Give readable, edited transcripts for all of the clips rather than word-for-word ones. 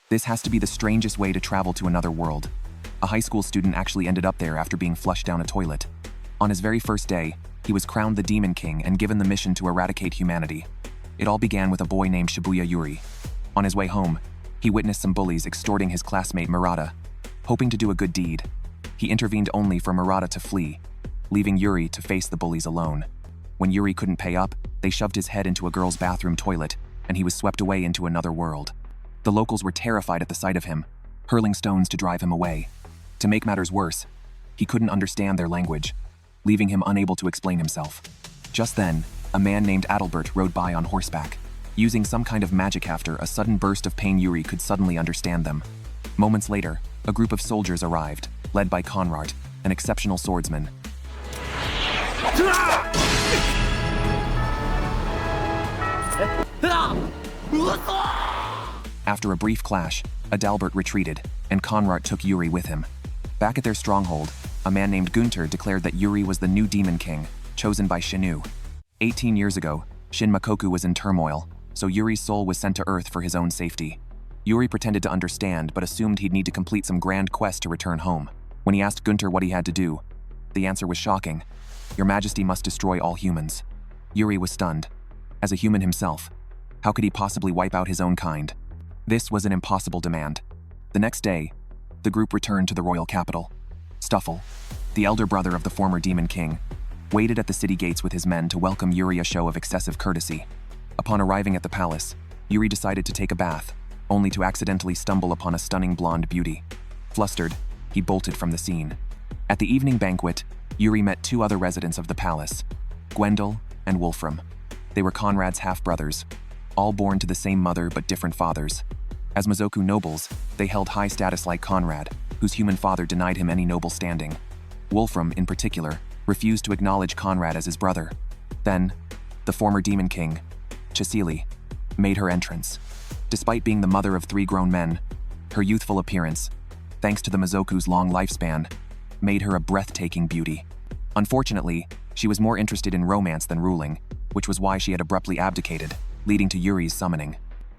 This has to be the strangest way to travel to another world. A high school student actually ended up there after being flushed down a toilet. On his very first day, he was crowned the Demon King and given the mission to eradicate humanity. It all began with a boy named Shibuya Yuri. On his way home, he witnessed some bullies extorting his classmate Murata. Hoping to do a good deed, he intervened only for Murata to flee, leaving Yuri to face the bullies alone. When Yuri couldn't pay up, they shoved his head into a girl's bathroom toilet, and he was swept away into another world. The locals were terrified at the sight of him, hurling stones to drive him away. To make matters worse, he couldn't understand their language, leaving him unable to explain himself. Just then, a man named Adalbert rode by on horseback. Using some kind of magic after a sudden burst of pain, Yuri could suddenly understand them. Moments later, a group of soldiers arrived, led by Conrad, an exceptional swordsman. After a brief clash, Adalbert retreated, and Conrad took Yuri with him. Back at their stronghold, a man named Gunther declared that Yuri was the new Demon King, chosen by Shinu. 18 years ago, Shin Makoku was in turmoil, so Yuri's soul was sent to Earth for his own safety. Yuri pretended to understand but assumed he'd need to complete some grand quest to return home. When he asked Gunther what he had to do, the answer was shocking. "Your Majesty must destroy all humans." Yuri was stunned. As a human himself, how could he possibly wipe out his own kind? This was an impossible demand. The next day, the group returned to the royal capital. Stuffle, the elder brother of the former Demon King, waited at the city gates with his men to welcome Yuri, a show of excessive courtesy. Upon arriving at the palace, Yuri decided to take a bath, only to accidentally stumble upon a stunning blonde beauty. Flustered, he bolted from the scene. At the evening banquet, Yuri met two other residents of the palace, Gwendol and Wolfram. They were Conrad's half-brothers, all born to the same mother but different fathers. As Mizoku nobles, they held high status like Conrad, whose human father denied him any noble standing. Wolfram, in particular, refused to acknowledge Conrad as his brother. Then, the former Demon King, Cecily, made her entrance. Despite being the mother of 3 grown men, her youthful appearance, thanks to the Mizoku's long lifespan, made her a breathtaking beauty. Unfortunately, she was more interested in romance than ruling, which was why she had abruptly abdicated, leading to Yuri's summoning.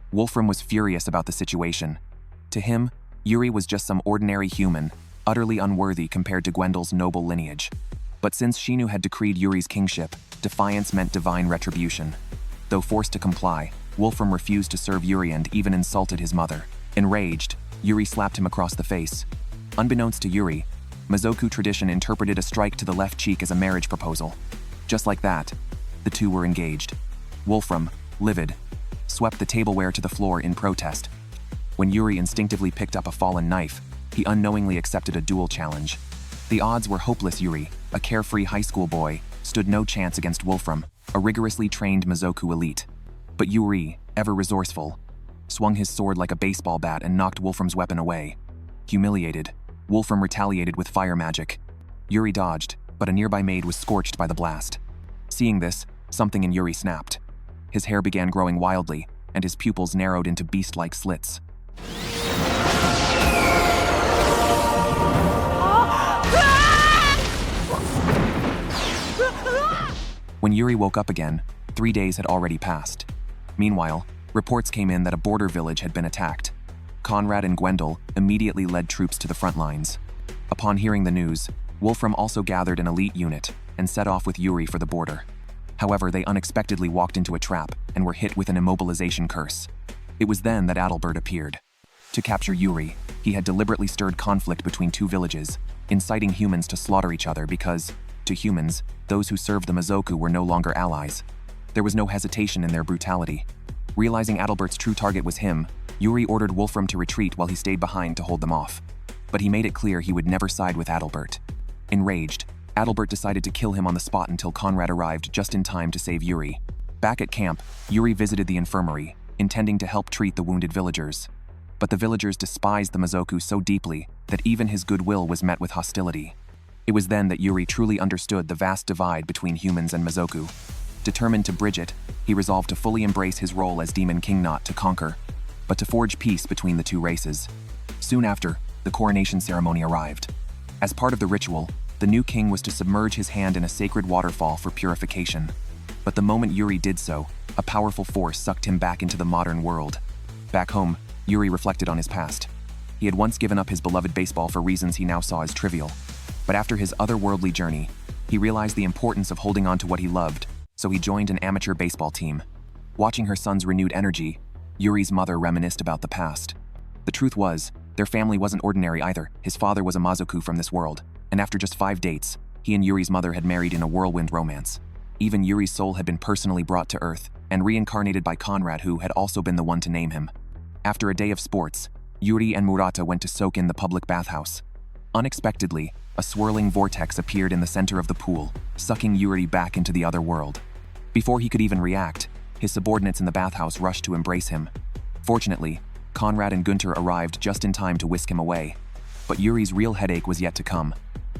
Wolfram was furious about the situation. To him, Yuri was just some ordinary human, utterly unworthy compared to Gwendol's noble lineage. But since Shinu had decreed Yuri's kingship, defiance meant divine retribution. Though forced to comply, Wolfram refused to serve Yuri and even insulted his mother. Enraged, Yuri slapped him across the face. Unbeknownst to Yuri, Mizoku tradition interpreted a strike to the left cheek as a marriage proposal. Just like that, the two were engaged. Wolfram, livid, swept the tableware to the floor in protest. When Yuri instinctively picked up a fallen knife, he unknowingly accepted a duel challenge. The odds were hopeless. Yuri, a carefree high school boy, stood no chance against Wolfram, a rigorously trained Mizoku elite. But Yuri, ever resourceful, swung his sword like a baseball bat and knocked Wolfram's weapon away. Humiliated, Wolfram retaliated with fire magic. Yuri dodged, but a nearby maid was scorched by the blast. Seeing this, something in Yuri snapped. His hair began growing wildly, and his pupils narrowed into beast-like slits. When Yuri woke up again, 3 days had already passed. Meanwhile, reports came in that a border village had been attacked. Conrad and Gwendol immediately led troops to the front lines. Upon hearing the news, Wolfram also gathered an elite unit and set off with Yuri for the border. However, they unexpectedly walked into a trap and were hit with an immobilization curse. It was then that Adalbert appeared. To capture Yuri, he had deliberately stirred conflict between 2 villages, inciting humans to slaughter each other because, to humans, those who served the Mizoku were no longer allies. There was no hesitation in their brutality. Realizing Adalbert's true target was him, Yuri ordered Wolfram to retreat while he stayed behind to hold them off. But he made it clear he would never side with Adalbert. Enraged, Adalbert decided to kill him on the spot until Conrad arrived just in time to save Yuri. Back at camp, Yuri visited the infirmary, intending to help treat the wounded villagers. But the villagers despised the Mizoku so deeply that even his goodwill was met with hostility. It was then that Yuri truly understood the vast divide between humans and Mizoku. Determined to bridge it, he resolved to fully embrace his role as Demon King, not to conquer, but to forge peace between the 2 races. Soon after, the coronation ceremony arrived. As part of the ritual, the new king was to submerge his hand in a sacred waterfall for purification. But the moment Yuri did so, a powerful force sucked him back into the modern world. Back home, Yuri reflected on his past. He had once given up his beloved baseball for reasons he now saw as trivial. But after his otherworldly journey, he realized the importance of holding on to what he loved, so he joined an amateur baseball team. Watching her son's renewed energy, Yuri's mother reminisced about the past. The truth was, their family wasn't ordinary either. His father was a Mazoku from this world, and after just 5 dates, he and Yuri's mother had married in a whirlwind romance. Even Yuri's soul had been personally brought to Earth and reincarnated by Conrad, who had also been the one to name him. After a day of sports, Yuri and Murata went to soak in the public bathhouse. Unexpectedly, a swirling vortex appeared in the center of the pool, sucking Yuri back into the other world. Before he could even react, his subordinates in the bathhouse rushed to embrace him. Fortunately, Conrad and Gunter arrived just in time to whisk him away. But Yuri's real headache was yet to come.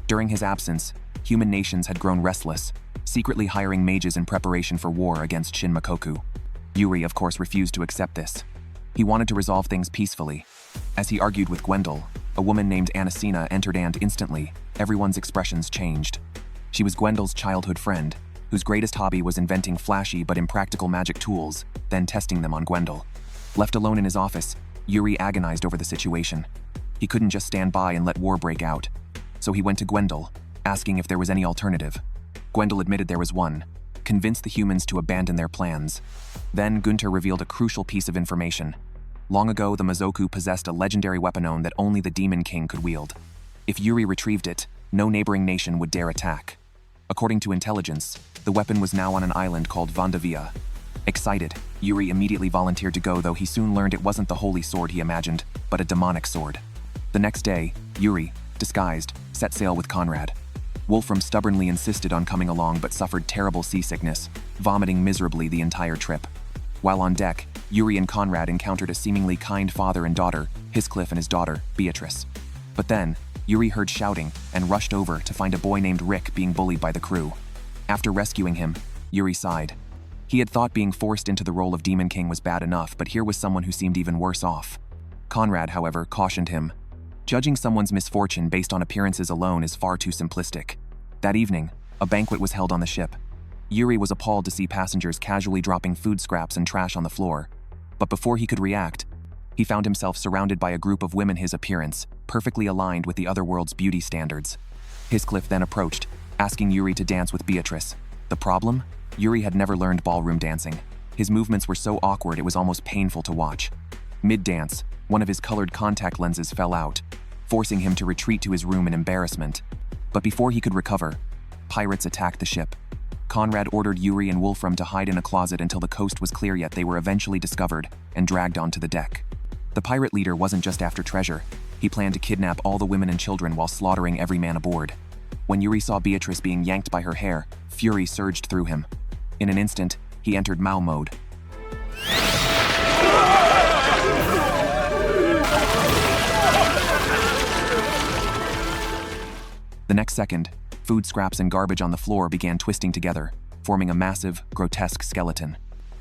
During his absence, human nations had grown restless, secretly hiring mages in preparation for war against Shinmakoku. Yuri, of course, refused to accept this. He wanted to resolve things peacefully. As he argued with Gwendol, a woman named Anasina entered, and instantly, everyone's expressions changed. She was Gwendol's childhood friend, whose greatest hobby was inventing flashy but impractical magic tools, then testing them on Gwendol. Left alone in his office, Yuri agonized over the situation. He couldn't just stand by and let war break out. So he went to Gwendol, asking if there was any alternative. Gwendol admitted there was one, convinced the humans to abandon their plans. Then Gunter revealed a crucial piece of information. Long ago, the Mazoku possessed a legendary weapon that only the Demon King could wield. If Yuri retrieved it, no neighboring nation would dare attack. According to intelligence, the weapon was now on an island called Vandavia. Excited, Yuri immediately volunteered to go, though he soon learned it wasn't the holy sword he imagined, but a demonic sword. The next day, Yuri, disguised, set sail with Conrad. Wolfram stubbornly insisted on coming along but suffered terrible seasickness, vomiting miserably the entire trip. While on deck, Yuri and Conrad encountered a seemingly kind father and daughter, Heathcliff and his daughter, Beatrice. But then, Yuri heard shouting and rushed over to find a boy named Rick being bullied by the crew. After rescuing him, Yuri sighed. He had thought being forced into the role of Demon King was bad enough, but here was someone who seemed even worse off. Conrad, however, cautioned him. Judging someone's misfortune based on appearances alone is far too simplistic. That evening, a banquet was held on the ship. Yuri was appalled to see passengers casually dropping food scraps and trash on the floor. But before he could react, he found himself surrounded by a group of women his appearance, perfectly aligned with the other world's beauty standards. Heathcliff then approached, asking Yuri to dance with Beatrice. The problem? Yuri had never learned ballroom dancing. His movements were so awkward it was almost painful to watch. Mid-dance, one of his colored contact lenses fell out, forcing him to retreat to his room in embarrassment. But before he could recover, pirates attacked the ship. Conrad ordered Yuri and Wolfram to hide in a closet until the coast was clear, yet they were eventually discovered and dragged onto the deck. The pirate leader wasn't just after treasure. He planned to kidnap all the women and children while slaughtering every man aboard. When Yuri saw Beatrice being yanked by her hair, fury surged through him. In an instant, he entered Mao mode. The next second, food scraps and garbage on the floor began twisting together, forming a massive, grotesque skeleton.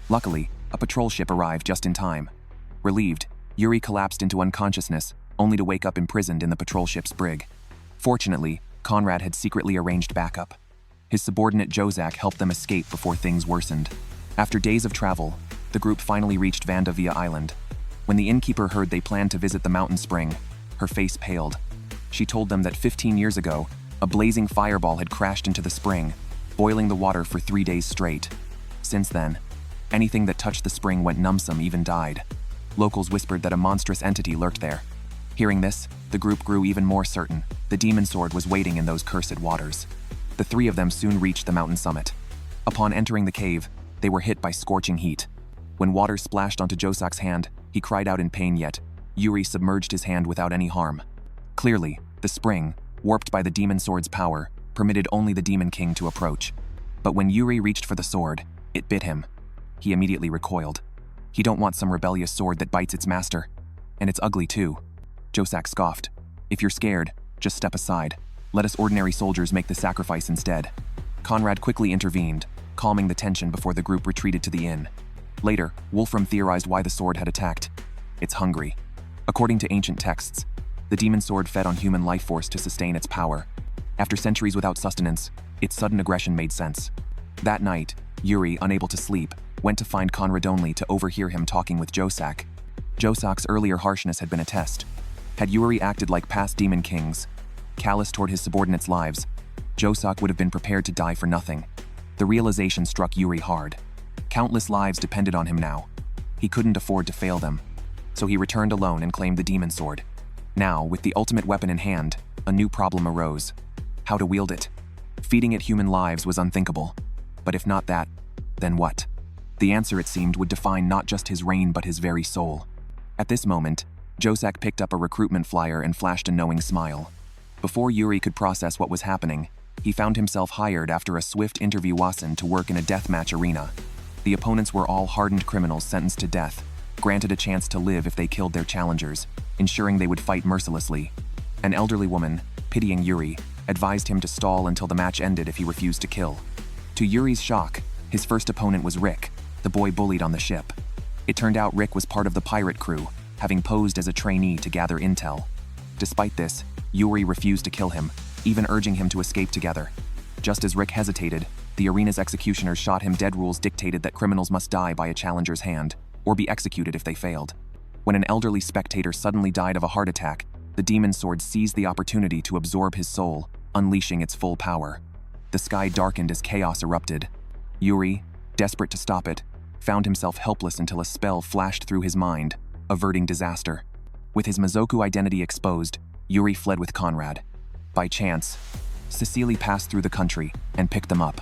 Luckily, a patrol ship arrived just in time. Relieved, Yuri collapsed into unconsciousness, only to wake up imprisoned in the patrol ship's brig. Fortunately, Conrad had secretly arranged backup. His subordinate Jozak helped them escape before things worsened. After days of travel, the group finally reached Vandavia Island. When the innkeeper heard they planned to visit the mountain spring, her face paled. She told them that 15 years ago, a blazing fireball had crashed into the spring, boiling the water for 3 days straight. Since then, anything that touched the spring went numb, some even died. Locals whispered that a monstrous entity lurked there. Hearing this, the group grew even more certain the demon sword was waiting in those cursed waters. The three of them soon reached the mountain summit. Upon entering the cave, they were hit by scorching heat. When water splashed onto Josak's hand, he cried out in pain, yet Yuri submerged his hand without any harm. Clearly, the spring, warped by the demon sword's power, permitted only the Demon King to approach. But when Yuri reached for the sword, it bit him. He immediately recoiled. He don't want some rebellious sword that bites its master. And it's ugly too. Josak scoffed. If you're scared, just step aside. Let us ordinary soldiers make the sacrifice instead. Conrad quickly intervened, calming the tension before the group retreated to the inn. Later, Wolfram theorized why the sword had attacked. It's hungry. According to ancient texts, the demon sword fed on human life force to sustain its power. After centuries without sustenance, its sudden aggression made sense. That night, Yuri, unable to sleep, went to find Conrad only to overhear him talking with Josak. Josak's earlier harshness had been a test. Had Yuri acted like past demon kings, callous toward his subordinates' lives, Josak would have been prepared to die for nothing. The realization struck Yuri hard. Countless lives depended on him now. He couldn't afford to fail them. So he returned alone and claimed the demon sword. Now, with the ultimate weapon in hand, a new problem arose. How to wield it. Feeding it human lives was unthinkable. But if not that, then what? The answer, it seemed, would define not just his reign but his very soul. At this moment, Josak picked up a recruitment flyer and flashed a knowing smile. Before Yuri could process what was happening, he found himself hired after a swift interview to work in a deathmatch arena. The opponents were all hardened criminals sentenced to death, granted a chance to live if they killed their challengers, ensuring they would fight mercilessly. An elderly woman, pitying Yuri, advised him to stall until the match ended if he refused to kill. To Yuri's shock, his first opponent was Rick, the boy bullied on the ship. It turned out Rick was part of the pirate crew, having posed as a trainee to gather intel. Despite this, Yuri refused to kill him, even urging him to escape together. Just as Rick hesitated, the arena's executioners shot him dead. Rules dictated that criminals must die by a challenger's hand, or be executed if they failed. When an elderly spectator suddenly died of a heart attack, the demon sword seized the opportunity to absorb his soul, unleashing its full power. The sky darkened as chaos erupted. Yuri, desperate to stop it, found himself helpless until a spell flashed through his mind, averting disaster. With his Mizoku identity exposed, Yuri fled with Conrad. By chance, Cecily passed through the country and picked them up.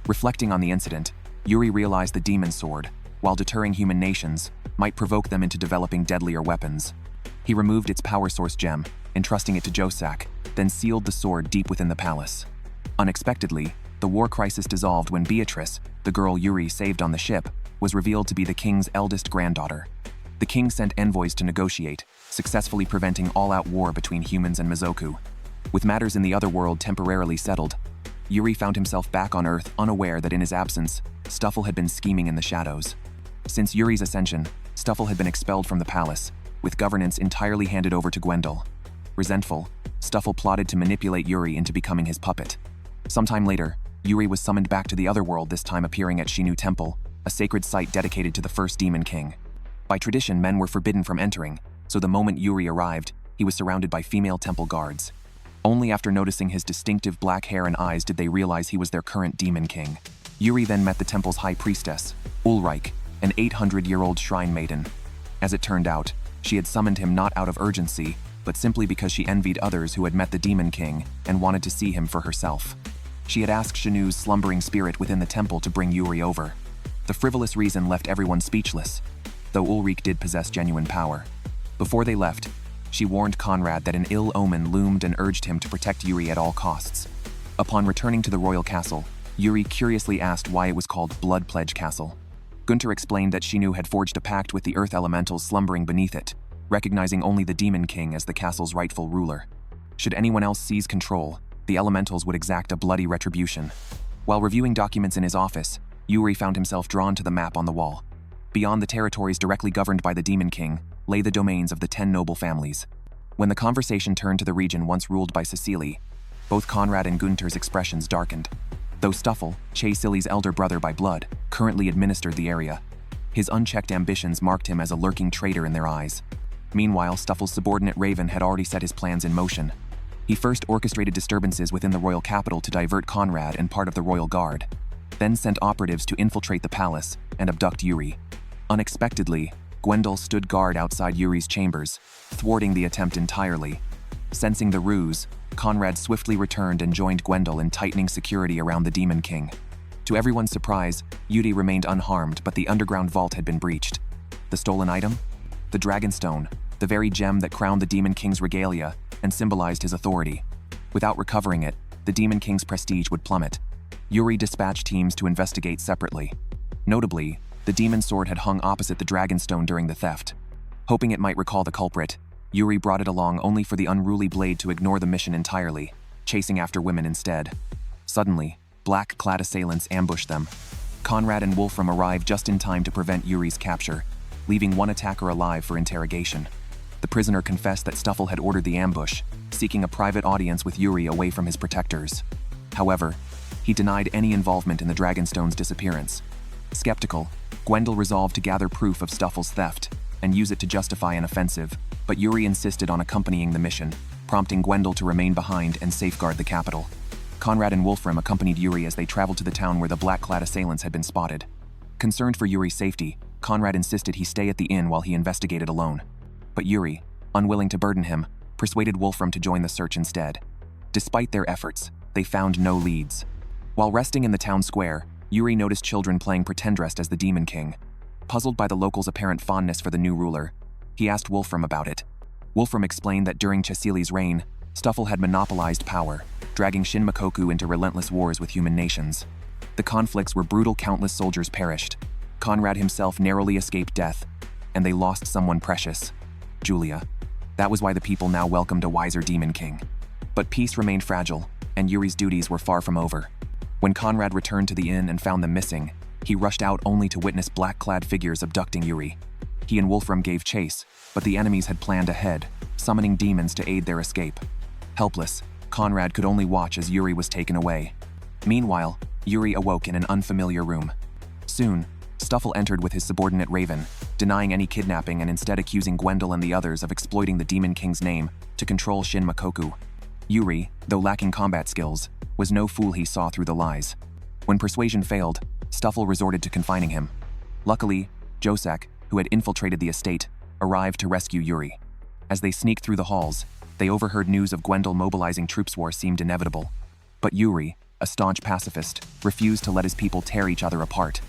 Reflecting on the incident, Yuri realized the demon sword, while deterring human nations, might provoke them into developing deadlier weapons. He removed its power source gem, entrusting it to Josak, then sealed the sword deep within the palace. Unexpectedly, the war crisis dissolved when Beatrice, the girl Yuri saved on the ship, was revealed to be the king's eldest granddaughter. The king sent envoys to negotiate, successfully preventing all-out war between humans and Mizoku. With matters in the other world temporarily settled, Yuri found himself back on Earth, unaware that in his absence, Stuffle had been scheming in the shadows. Since Yuri's ascension, Stuffle had been expelled from the palace, with governance entirely handed over to Gwendol. Resentful, Stuffle plotted to manipulate Yuri into becoming his puppet. Sometime later, Yuri was summoned back to the other world, this time appearing at Shinu Temple, a sacred site dedicated to the first demon king. By tradition, men were forbidden from entering, so the moment Yuri arrived, he was surrounded by female temple guards. Only after noticing his distinctive black hair and eyes did they realize he was their current demon king. Yuri then met the temple's high priestess, Ulrich, an 800-year-old shrine maiden. As it turned out, she had summoned him not out of urgency, but simply because she envied others who had met the demon king and wanted to see him for herself. She had asked Shinu's slumbering spirit within the temple to bring Yuri over. The frivolous reason left everyone speechless, though Ulrich did possess genuine power. Before they left, she warned Conrad that an ill omen loomed and urged him to protect Yuri at all costs. Upon returning to the royal castle, Yuri curiously asked why it was called Blood Pledge Castle. Gunter explained that Shinu had forged a pact with the earth elementals slumbering beneath it, recognizing only the Demon King as the castle's rightful ruler. Should anyone else seize control, the elementals would exact a bloody retribution. While reviewing documents in his office, Yuri found himself drawn to the map on the wall. Beyond the territories directly governed by the Demon King lay the domains of the 10 noble families. When the conversation turned to the region once ruled by Cecily, both Conrad and Gunter's expressions darkened. Though Stuffle, Cecily's elder brother by blood, currently administered the area, his unchecked ambitions marked him as a lurking traitor in their eyes. Meanwhile, Stuffle's subordinate Raven had already set his plans in motion. He first orchestrated disturbances within the royal capital to divert Conrad and part of the royal guard, then sent operatives to infiltrate the palace and abduct Yuri. Unexpectedly, Gwendol stood guard outside Yuri's chambers, thwarting the attempt entirely. Sensing the ruse, Conrad swiftly returned and joined Gwendol in tightening security around the Demon King. To everyone's surprise, Yuri remained unharmed, but the underground vault had been breached. The stolen item? The Dragonstone, the very gem that crowned the Demon King's regalia and symbolized his authority. Without recovering it, the Demon King's prestige would plummet. Yuri dispatched teams to investigate separately. Notably, the demon sword had hung opposite the Dragonstone during the theft. Hoping it might recall the culprit, Yuri brought it along only for the unruly blade to ignore the mission entirely, chasing after women instead. Suddenly, black-clad assailants ambushed them. Conrad and Wolfram arrived just in time to prevent Yuri's capture, leaving one attacker alive for interrogation. The prisoner confessed that Stuffle had ordered the ambush, seeking a private audience with Yuri away from his protectors. However, he denied any involvement in the Dragonstone's disappearance. Skeptical, Gwendol resolved to gather proof of Stuffle's theft, and use it to justify an offensive, but Yuri insisted on accompanying the mission, prompting Gwendol to remain behind and safeguard the capital. Conrad and Wolfram accompanied Yuri as they traveled to the town where the black-clad assailants had been spotted. Concerned for Yuri's safety, Conrad insisted he stay at the inn while he investigated alone. But Yuri, unwilling to burden him, persuaded Wolfram to join the search instead. Despite their efforts, they found no leads. While resting in the town square, Yuri noticed children playing pretend dressed as the Demon King. Puzzled by the locals' apparent fondness for the new ruler, he asked Wolfram about it. Wolfram explained that during Cecili's reign, Stuffle had monopolized power, dragging Shin Makoku into relentless wars with human nations. The conflicts were brutal, countless soldiers perished. Conrad himself narrowly escaped death, and they lost someone precious, Julia. That was why the people now welcomed a wiser Demon King. But peace remained fragile, and Yuri's duties were far from over. When Conrad returned to the inn and found them missing, he rushed out only to witness black-clad figures abducting Yuri. He and Wolfram gave chase, but the enemies had planned ahead, summoning demons to aid their escape. Helpless, Conrad could only watch as Yuri was taken away. Meanwhile, Yuri awoke in an unfamiliar room. Soon, Stuffle entered with his subordinate Raven, denying any kidnapping and instead accusing Gwendol and the others of exploiting the Demon King's name to control Shin Makoku. Yuri, though lacking combat skills, was no fool. He saw through the lies. When persuasion failed, Stuffle resorted to confining him. Luckily, Josak, who had infiltrated the estate, arrived to rescue Yuri. As they sneaked through the halls, they overheard news of Gwendol mobilizing troops. War seemed inevitable. But Yuri, a staunch pacifist, refused to let his people tear each other apart.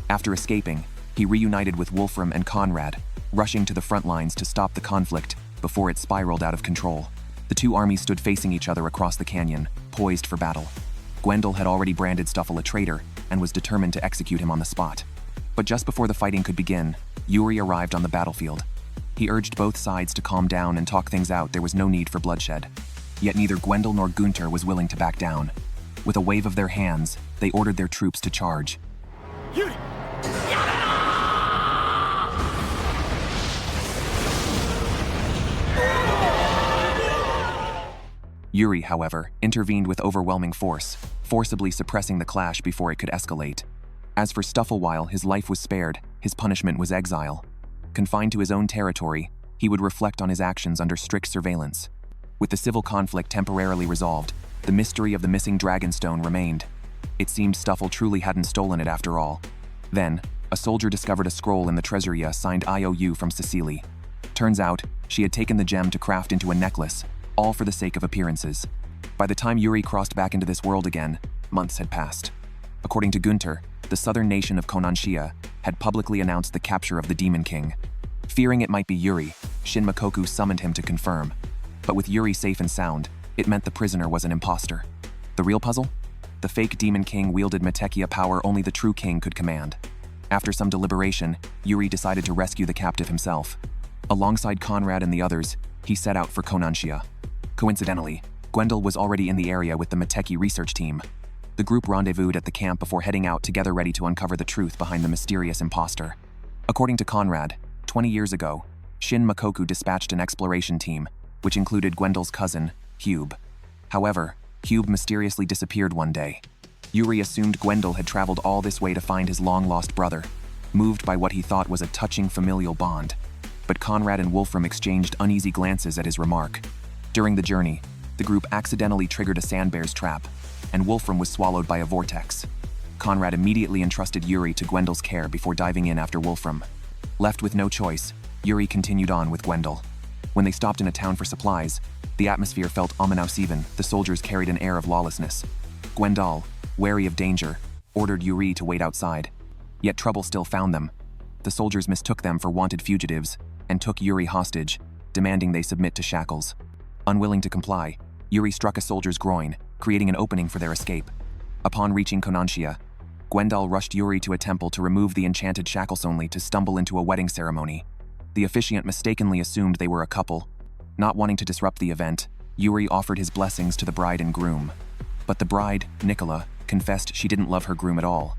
After escaping, he reunited with Wolfram and Conrad, rushing to the front lines to stop the conflict before it spiraled out of control. The two armies stood facing each other across the canyon, poised for battle. Gwendol had already branded Stuffle a traitor and was determined to execute him on the spot. But just before the fighting could begin, Yuri arrived on the battlefield. He urged both sides to calm down and talk things out. There was no need for bloodshed. Yet neither Gwendol nor Gunter was willing to back down. With a wave of their hands, they ordered their troops to charge. Yuri! Yuri, however, intervened with overwhelming force, forcibly suppressing the clash before it could escalate. As for Stuffle, while his life was spared, his punishment was exile. Confined to his own territory, he would reflect on his actions under strict surveillance. With the civil conflict temporarily resolved, the mystery of the missing Dragonstone remained. It seemed Stuffle truly hadn't stolen it after all. Then, a soldier discovered a scroll in the treasury signed IOU from Cecily. Turns out, she had taken the gem to craft into a necklace, all for the sake of appearances. By the time Yuri crossed back into this world again, months had passed. According to Gunter, the southern nation of Konanshia had publicly announced the capture of the Demon King. Fearing it might be Yuri, Shin Makoku summoned him to confirm. But with Yuri safe and sound, it meant the prisoner was an impostor. The real puzzle? The fake Demon King wielded Metekia power only the true king could command. After some deliberation, Yuri decided to rescue the captive himself. Alongside Conrad and the others, he set out for Konanshia. Coincidentally, Gwendol was already in the area with the Meteki research team. The group rendezvoused at the camp before heading out together, ready to uncover the truth behind the mysterious impostor. According to Conrad, 20 years ago, Shin Makoku dispatched an exploration team, which included Gwendol's cousin, Hube. However, Hube mysteriously disappeared one day. Yuri assumed Gwendol had traveled all this way to find his long-lost brother, moved by what he thought was a touching familial bond. But Conrad and Wolfram exchanged uneasy glances at his remark. During the journey, the group accidentally triggered a sandbear's trap, and Wolfram was swallowed by a vortex. Conrad immediately entrusted Yuri to Gwendol's care before diving in after Wolfram. Left with no choice, Yuri continued on with Gwendol. When they stopped in a town for supplies, the atmosphere felt ominous. Even the soldiers carried an air of lawlessness. Gwendol, wary of danger, ordered Yuri to wait outside. Yet trouble still found them. The soldiers mistook them for wanted fugitives and took Yuri hostage, demanding they submit to shackles. Unwilling to comply, Yuri struck a soldier's groin, creating an opening for their escape. Upon reaching Konanshia, Gwendol rushed Yuri to a temple to remove the enchanted shackles, only to stumble into a wedding ceremony. The officiant mistakenly assumed they were a couple. Not wanting to disrupt the event, Yuri offered his blessings to the bride and groom. But the bride, Nicola, confessed she didn't love her groom at all.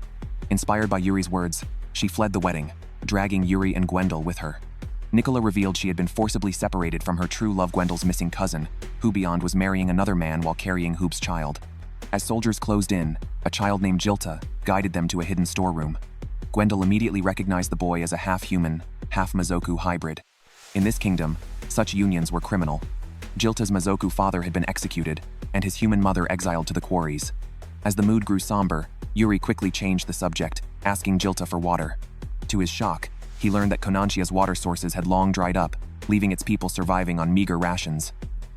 Inspired by Yuri's words, she fled the wedding, dragging Yuri and Gwendol with her. Nicola revealed she had been forcibly separated from her true love, Gwendol's missing cousin, who beyond was marrying another man while carrying Hube's child. As soldiers closed in, a child named Jilta guided them to a hidden storeroom. Gwendol immediately recognized the boy as a half-human, half Mazoku hybrid. In this kingdom, such unions were criminal. Jilta's Mazoku father had been executed, and his human mother exiled to the quarries. As the mood grew somber, Yuri quickly changed the subject, asking Jilta for water. To his shock, he learned that Konanshia's water sources had long dried up, leaving its people surviving on meager rations.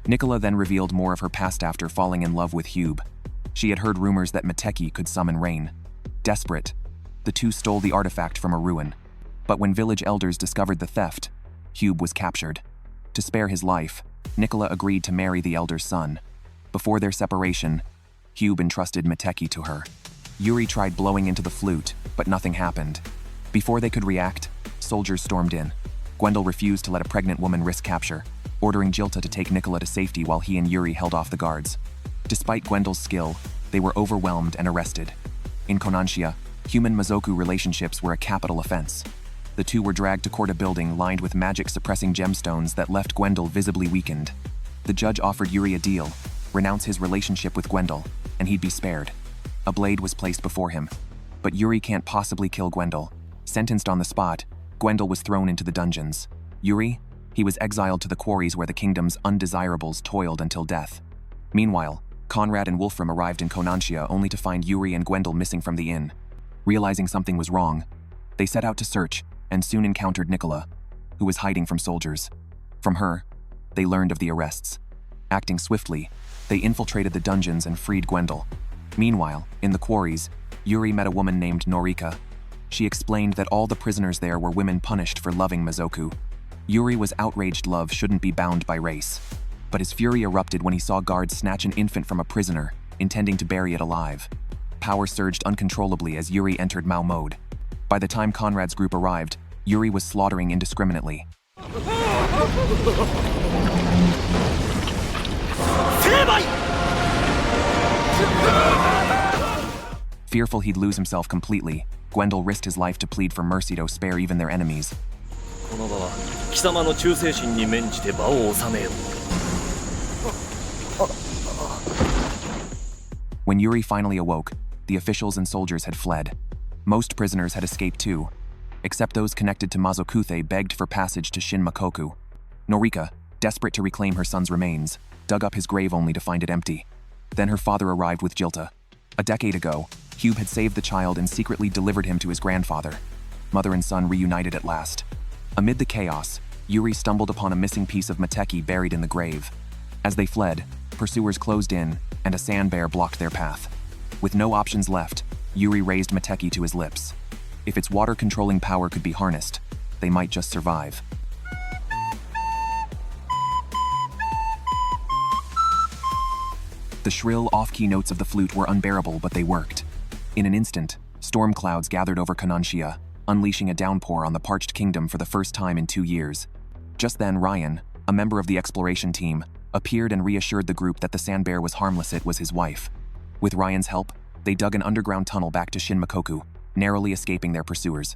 Nicola then revealed more of her past after falling in love with Hube. She had heard rumors that Mateki could summon rain. Desperate, the two stole the artifact from a ruin. But when village elders discovered the theft, Hube was captured. To spare his life, Nicola agreed to marry the elder's son. Before their separation, Hube entrusted Mateki to her. Yuri tried blowing into the flute, but nothing happened. Before they could react, soldiers stormed in. Gwendol refused to let a pregnant woman risk capture, ordering Jilta to take Nicola to safety while he and Yuri held off the guards. Despite Gwendol's skill, they were overwhelmed and arrested. In Konanshia, human Mazoku relationships were a capital offense. The two were dragged to court a building lined with magic-suppressing gemstones that left Gwendol visibly weakened. The judge offered Yuri a deal: renounce his relationship with Gwendol, and he'd be spared. A blade was placed before him. But Yuri can't possibly kill Gwendol. Sentenced on the spot, Gwendol was thrown into the dungeons. Yuri? He was exiled to the quarries where the kingdom's undesirables toiled until death. Meanwhile, Conrad and Wolfram arrived in Konanshia only to find Yuri and Gwendol missing from the inn. Realizing something was wrong, they set out to search and soon encountered Nicola, who was hiding from soldiers. From her, they learned of the arrests. Acting swiftly, they infiltrated the dungeons and freed Gwendol. Meanwhile, in the quarries, Yuri met a woman named Norika. She explained that all the prisoners there were women punished for loving Mazoku. Yuri was outraged love shouldn't be bound by race. But his fury erupted when he saw guards snatch an infant from a prisoner, intending to bury it alive. Power surged uncontrollably as Yuri entered Mao mode. By the time Conrad's group arrived, Yuri was slaughtering indiscriminately. Fearful he'd lose himself completely, Gwendol risked his life to plead for mercy to spare even their enemies. When Yuri finally awoke, the officials and soldiers had fled. Most prisoners had escaped too, except those connected to Mazokuthe begged for passage to Shinmakoku. Norika, desperate to reclaim her son's remains, dug up his grave only to find it empty. Then her father arrived with Jilta. A decade ago, Hube had saved the child and secretly delivered him to his grandfather. Mother and son reunited at last. Amid the chaos, Yuri stumbled upon a missing piece of Mateki buried in the grave. As they fled, pursuers closed in, and a sand bear blocked their path. With no options left, Yuri raised Mateki to his lips. If its water-controlling power could be harnessed, they might just survive. The shrill, off-key notes of the flute were unbearable, but they worked. In an instant, storm clouds gathered over Konanshia, unleashing a downpour on the parched kingdom for the first time in 2 years. Just then, Ryan, a member of the exploration team, appeared and reassured the group that the sand bear was harmless. It was his wife. With Ryan's help, they dug an underground tunnel back to Shinmakoku, narrowly escaping their pursuers.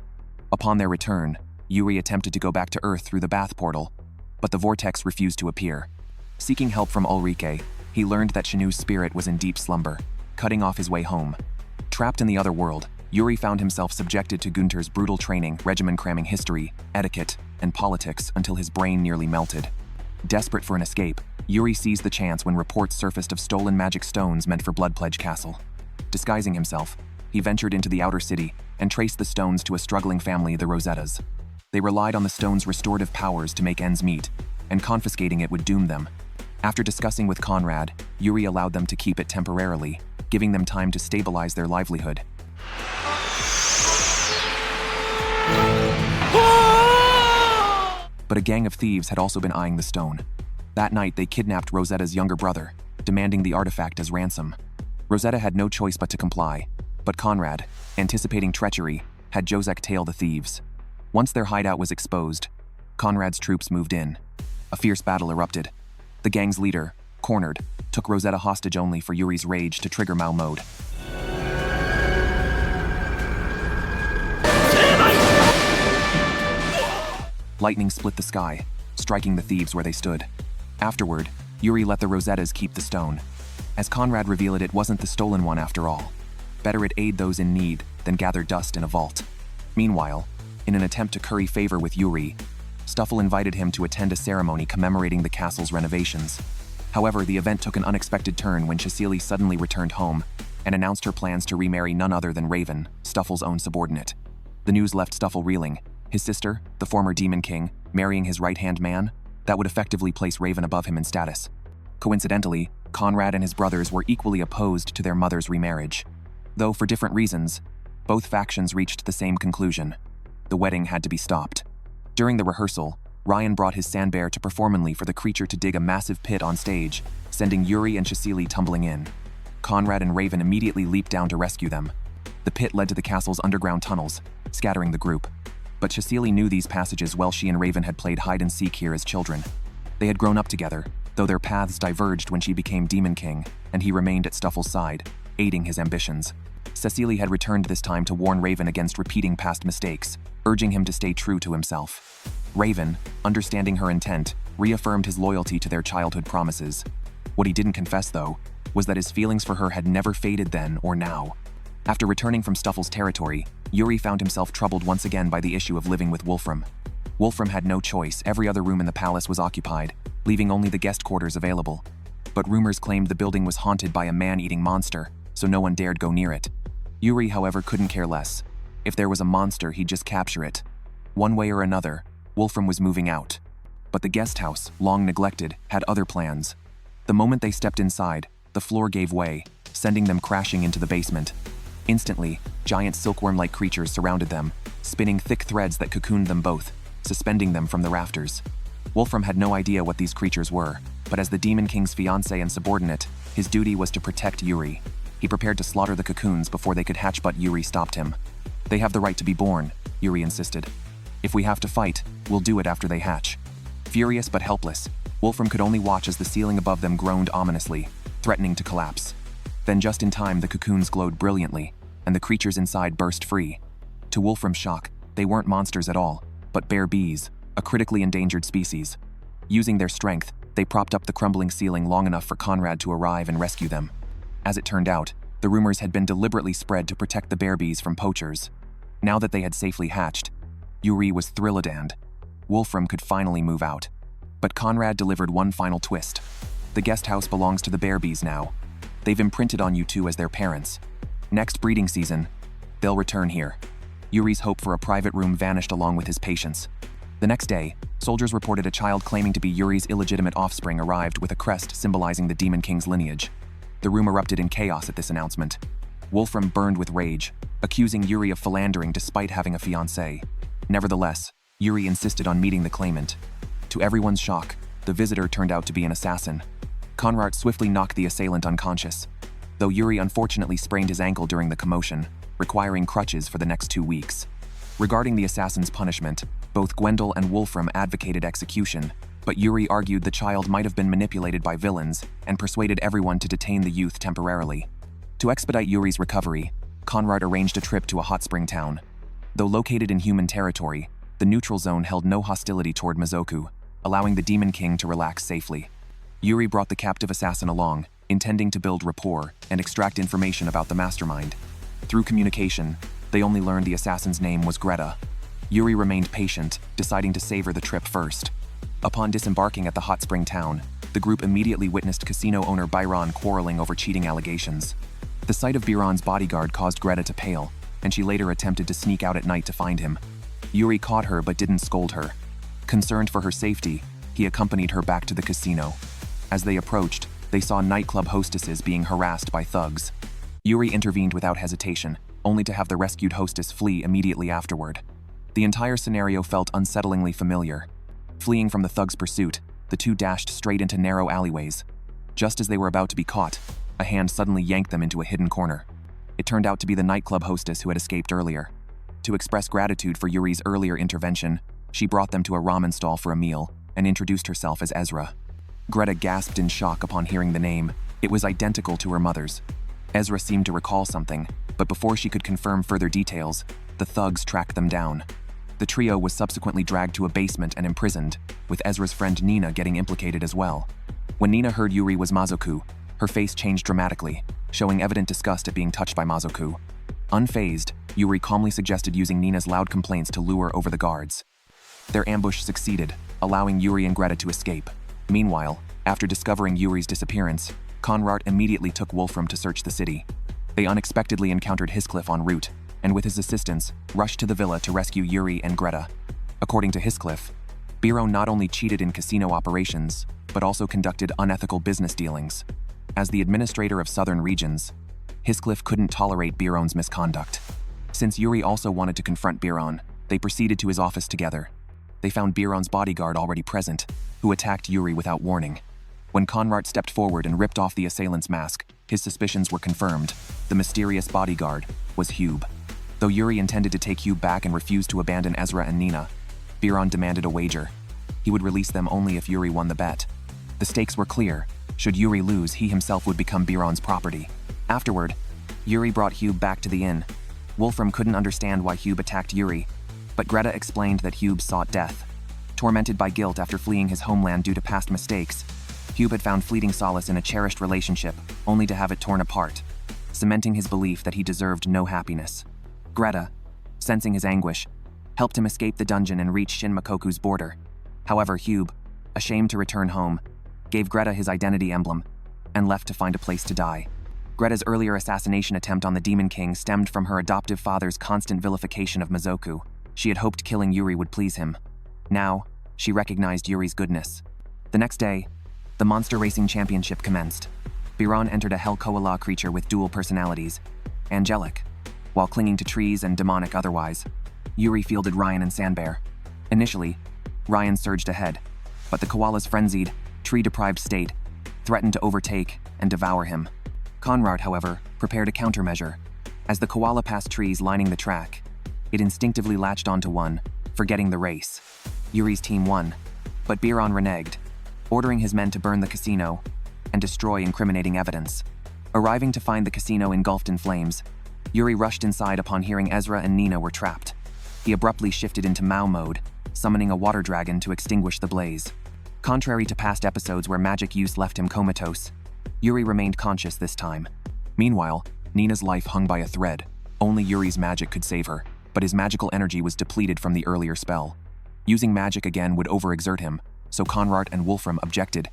Upon their return, Yuri attempted to go back to Earth through the bath portal, but the vortex refused to appear. Seeking help from Ulrike, he learned that Shinu's spirit was in deep slumber, cutting off his way home. Trapped in the other world, Yuri found himself subjected to Gunter's brutal training, regimen cramming history, etiquette, and politics until his brain nearly melted. Desperate for an escape, Yuri seized the chance when reports surfaced of stolen magic stones meant for Blood Pledge Castle. Disguising himself, he ventured into the outer city and traced the stones to a struggling family, the Rosettas. They relied on the stones' restorative powers to make ends meet, and confiscating it would doom them. After discussing with Conrad, Yuri allowed them to keep it temporarily, giving them time to stabilize their livelihood. But a gang of thieves had also been eyeing the stone. That night, they kidnapped Rosetta's younger brother, demanding the artifact as ransom. Rosetta had no choice but to comply, but Conrad, anticipating treachery, had Josek tail the thieves. Once their hideout was exposed, Conrad's troops moved in. A fierce battle erupted. The gang's leader, Conrad, took Rosetta hostage only for Yuri's rage to trigger Mao mode. Lightning split the sky, striking the thieves where they stood. Afterward, Yuri let the Rosettas keep the stone. As Conrad revealed, it wasn't the stolen one after all. Better it aid those in need than gather dust in a vault. Meanwhile, In an attempt to curry favor with Yuri, Stuffle invited him to attend a ceremony commemorating the castle's renovations. However, the event took an unexpected turn when Cecily suddenly returned home and announced her plans to remarry none other than Raven, Stuffle's own subordinate. The news left Stuffle reeling. His sister, the former Demon King, marrying his right-hand man? That would effectively place Raven above him in status. Coincidentally, Conrad and his brothers were equally opposed to their mother's remarriage. Though for different reasons, both factions reached the same conclusion. The wedding had to be stopped. During the rehearsal, Ryan brought his sandbear to performantly for the creature to dig a massive pit on stage, sending Yuri and Cecily tumbling in. Conrad and Raven immediately leaped down to rescue them. The pit led to the castle's underground tunnels, scattering the group. But Cecily knew these passages well. She and Raven had played hide-and-seek here as children. They had grown up together, though their paths diverged when she became Demon King, and he remained at Stuffle's side, aiding his ambitions. Cecily had returned this time to warn Raven against repeating past mistakes, urging him to stay true to himself. Raven, understanding her intent, reaffirmed his loyalty to their childhood promises. What he didn't confess, though, was that his feelings for her had never faded then or now. After returning from Stuffle's territory, Yuri found himself troubled once again by the issue of living with Wolfram. Wolfram had no choice. Every other room in the palace was occupied, leaving only the guest quarters available. But rumors claimed the building was haunted by a man-eating monster, so no one dared go near it. Yuri, however, couldn't care less. If there was a monster, he'd just capture it. One way or another, Wolfram was moving out. But the guest house, long neglected, had other plans. The moment they stepped inside, the floor gave way, sending them crashing into the basement. Instantly, giant silkworm-like creatures surrounded them, spinning thick threads that cocooned them both, suspending them from the rafters. Wolfram had no idea what these creatures were, but as the Demon King's fiancé and subordinate, his duty was to protect Yuri. He prepared to slaughter the cocoons before they could hatch, but Yuri stopped him. "They have the right to be born," Yuri insisted. "If we have to fight, we'll do it after they hatch." Furious but helpless, Wolfram could only watch as the ceiling above them groaned ominously, threatening to collapse. Then just in time, the cocoons glowed brilliantly, and the creatures inside burst free. To Wolfram's shock, they weren't monsters at all, but bear bees, a critically endangered species. Using their strength, they propped up the crumbling ceiling long enough for Conrad to arrive and rescue them. As it turned out, the rumors had been deliberately spread to protect the bear bees from poachers. Now that they had safely hatched, Yuri was thrilled. Wolfram could finally move out. But Conrad delivered one final twist. "The guest house belongs to the bear bees now. They've imprinted on you two as their parents. Next breeding season, they'll return here." Yuri's hope for a private room vanished along with his patience. The next day, soldiers reported a child claiming to be Yuri's illegitimate offspring arrived with a crest symbolizing the Demon King's lineage. The room erupted in chaos at this announcement. Wolfram burned with rage, accusing Yuri of philandering despite having a fiancé. Nevertheless, Yuri insisted on meeting the claimant. To everyone's shock, the visitor turned out to be an assassin. Conrad swiftly knocked the assailant unconscious, though Yuri unfortunately sprained his ankle during the commotion, requiring crutches for the next 2 weeks. Regarding the assassin's punishment, both Gwendol and Wolfram advocated execution, but Yuri argued the child might have been manipulated by villains and persuaded everyone to detain the youth temporarily. To expedite Yuri's recovery, Conrad arranged a trip to a hot spring town. Though located in human territory, the neutral zone held no hostility toward Mizoku, allowing the Demon King to relax safely. Yuri brought the captive assassin along, intending to build rapport and extract information about the mastermind. Through communication, they only learned the assassin's name was Greta. Yuri remained patient, deciding to savor the trip first. Upon disembarking at the hot spring town, the group immediately witnessed casino owner Byron quarreling over cheating allegations. The sight of Byron's bodyguard caused Greta to pale, and she later attempted to sneak out at night to find him. Yuri caught her but didn't scold her. Concerned for her safety, he accompanied her back to the casino. As they approached, they saw nightclub hostesses being harassed by thugs. Yuri intervened without hesitation, only to have the rescued hostess flee immediately afterward. The entire scenario felt unsettlingly familiar. Fleeing from the thugs' pursuit, the two dashed straight into narrow alleyways. Just as they were about to be caught, a hand suddenly yanked them into a hidden corner. It turned out to be the nightclub hostess who had escaped earlier. To express gratitude for Yuri's earlier intervention, she brought them to a ramen stall for a meal and introduced herself as Ezra. Greta gasped in shock upon hearing the name. It was identical to her mother's. Ezra seemed to recall something, but before she could confirm further details, the thugs tracked them down. The trio was subsequently dragged to a basement and imprisoned, with Ezra's friend Nina getting implicated as well. When Nina heard Yuri was Mazoku, her face changed dramatically, showing evident disgust at being touched by Mazoku. Unfazed, Yuri calmly suggested using Nina's loud complaints to lure over the guards. Their ambush succeeded, allowing Yuri and Greta to escape. Meanwhile, after discovering Yuri's disappearance, Conrad immediately took Wolfram to search the city. They unexpectedly encountered Heathcliff en route, and with his assistance, rushed to the villa to rescue Yuri and Greta. According to Heathcliff, Biron not only cheated in casino operations, but also conducted unethical business dealings. As the administrator of southern regions, Heathcliff couldn't tolerate Biron's misconduct. Since Yuri also wanted to confront Biron, they proceeded to his office together. They found Biron's bodyguard already present, who attacked Yuri without warning. When Conrad stepped forward and ripped off the assailant's mask, his suspicions were confirmed. The mysterious bodyguard was Hube. Though Yuri intended to take Hube back and refused to abandon Ezra and Nina, Biron demanded a wager. He would release them only if Yuri won the bet. The stakes were clear. Should Yuri lose, he himself would become Biron's property. Afterward, Yuri brought Hube back to the inn. Wolfram couldn't understand why Hube attacked Yuri, but Greta explained that Hube sought death. Tormented by guilt after fleeing his homeland due to past mistakes, Hube had found fleeting solace in a cherished relationship, only to have it torn apart, cementing his belief that he deserved no happiness. Greta, sensing his anguish, helped him escape the dungeon and reach Shinmakoku's border. However, Hube, ashamed to return home, gave Greta his identity emblem and left to find a place to die. Greta's earlier assassination attempt on the Demon King stemmed from her adoptive father's constant vilification of Mizoku. She had hoped killing Yuri would please him. Now, she recognized Yuri's goodness. The next day, the Monster Racing Championship commenced. Biron entered a Hell Koala creature with dual personalities, angelic, while clinging to trees and demonic otherwise. Yuri fielded Ryan and Sandbear. Initially, Ryan surged ahead, but the koala's frenzied, tree-deprived state threatened to overtake and devour him. Conrad, however, prepared a countermeasure. As the koala passed trees lining the track, it instinctively latched onto one, forgetting the race. Yuri's team won, but Biron reneged, ordering his men to burn the casino and destroy incriminating evidence. Arriving to find the casino engulfed in flames, Yuri rushed inside upon hearing Ezra and Nina were trapped. He abruptly shifted into Mao mode, summoning a water dragon to extinguish the blaze. Contrary to past episodes where magic use left him comatose, Yuri remained conscious this time. Meanwhile, Nina's life hung by a thread. Only Yuri's magic could save her, but his magical energy was depleted from the earlier spell. Using magic again would overexert him, so Conrad and Wolfram objected.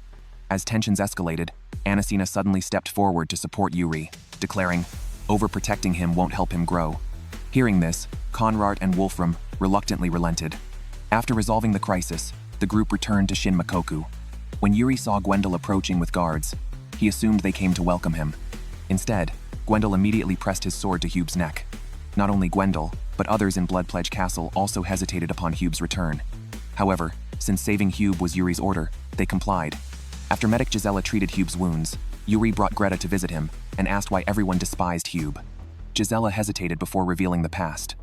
As tensions escalated, Anasina suddenly stepped forward to support Yuri, declaring, "Overprotecting him won't help him grow." Hearing this, Conrad and Wolfram reluctantly relented. After resolving the crisis, the group returned to Shinmakoku. When Yuri saw Gwendol approaching with guards, he assumed they came to welcome him. Instead, Gwendol immediately pressed his sword to Hube's neck. Not only Gwendol, but others in Bloodpledge Castle also hesitated upon Hube's return. However, since saving Hube was Yuri's order, they complied. After medic Gisela treated Hube's wounds, Yuri brought Greta to visit him and asked why everyone despised Hube. Gisela hesitated before revealing the past.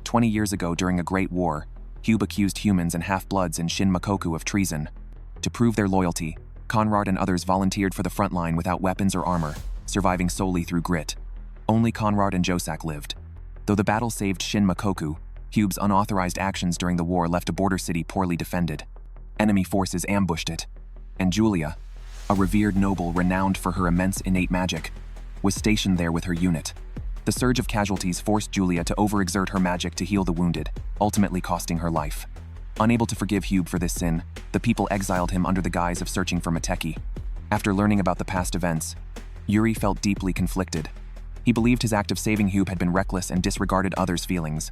20 years ago during a great war, Hube accused humans and half-bloods in Shinmakoku of treason. To prove their loyalty, Conrad and others volunteered for the front line without weapons or armor, surviving solely through grit. Only Conrad and Josak lived. Though the battle saved Shinmakoku, Hube's unauthorized actions during the war left a border city poorly defended. Enemy forces ambushed it, and Julia, a revered noble renowned for her immense innate magic, was stationed there with her unit. The surge of casualties forced Julia to overexert her magic to heal the wounded, ultimately costing her life. Unable to forgive Hube for this sin, the people exiled him under the guise of searching for Mateki. After learning about the past events, Yuri felt deeply conflicted. He believed his act of saving Hube had been reckless and disregarded others' feelings.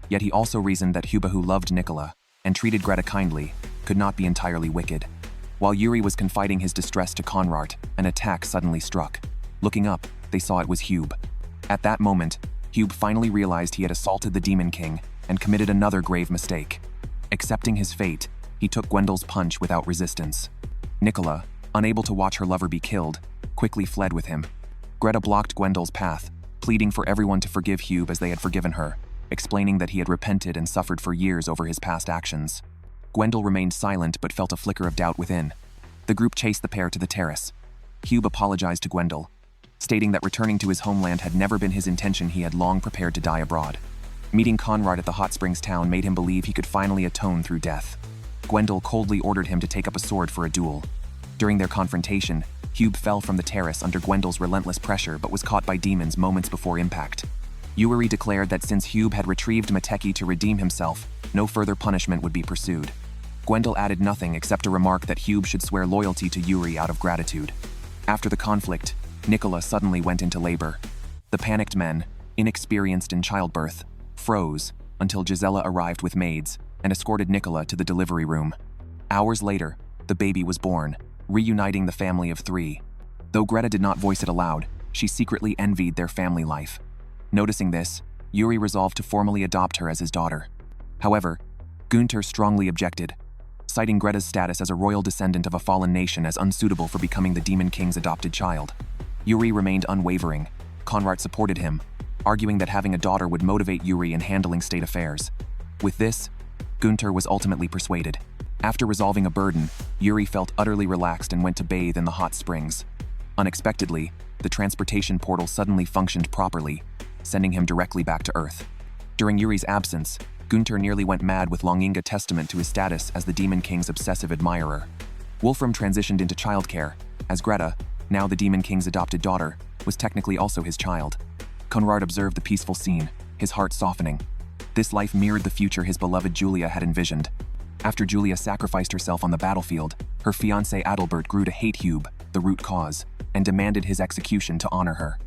Yet he also reasoned that Hube, who loved Nicola and treated Greta kindly, could not be entirely wicked. While Yuri was confiding his distress to Conrad, an attack suddenly struck. Looking up, they saw it was Hube. At that moment, Hube finally realized he had assaulted the Demon King and committed another grave mistake. Accepting his fate, he took Gwendol's punch without resistance. Nicola, unable to watch her lover be killed, quickly fled with him. Greta blocked Gwendol's path, pleading for everyone to forgive Hube as they had forgiven her, explaining that he had repented and suffered for years over his past actions. Gwendol remained silent but felt a flicker of doubt within. The group chased the pair to the terrace. Hube apologized to Gwendol, stating that returning to his homeland had never been his intention. He had long prepared to die abroad. Meeting Conrad at the hot springs town made him believe he could finally atone through death. Gwendol coldly ordered him to take up a sword for a duel. During their confrontation, Hube fell from the terrace under Gwendol's relentless pressure but was caught by demons moments before impact. Yuri declared that since Hube had retrieved Mateki to redeem himself, no further punishment would be pursued. Gwendol added nothing except a remark that Hube should swear loyalty to Yuri out of gratitude. After the conflict, Nicola suddenly went into labor. The panicked men, inexperienced in childbirth, froze until Gisela arrived with maids and escorted Nicola to the delivery room. Hours later, the baby was born, reuniting the family of 3. Though Greta did not voice it aloud, she secretly envied their family life. Noticing this, Yuri resolved to formally adopt her as his daughter. However, Günther strongly objected, citing Greta's status as a royal descendant of a fallen nation as unsuitable for becoming the Demon King's adopted child. Yuri remained unwavering. Conrad supported him, arguing that having a daughter would motivate Yuri in handling state affairs. With this, Günther was ultimately persuaded. After resolving a burden, Yuri felt utterly relaxed and went to bathe in the hot springs. Unexpectedly, the transportation portal suddenly functioned properly, sending him directly back to Earth. During Yuri's absence, Günther nearly went mad with longing a testament to his status as the Demon King's obsessive admirer. Wolfram transitioned into childcare, as Greta, now the Demon King's adopted daughter, was technically also his child. Conrad observed the peaceful scene, his heart softening. This life mirrored the future his beloved Julia had envisioned. After Julia sacrificed herself on the battlefield, her fiancé Adalbert grew to hate Hube, the root cause, and demanded his execution to honor her.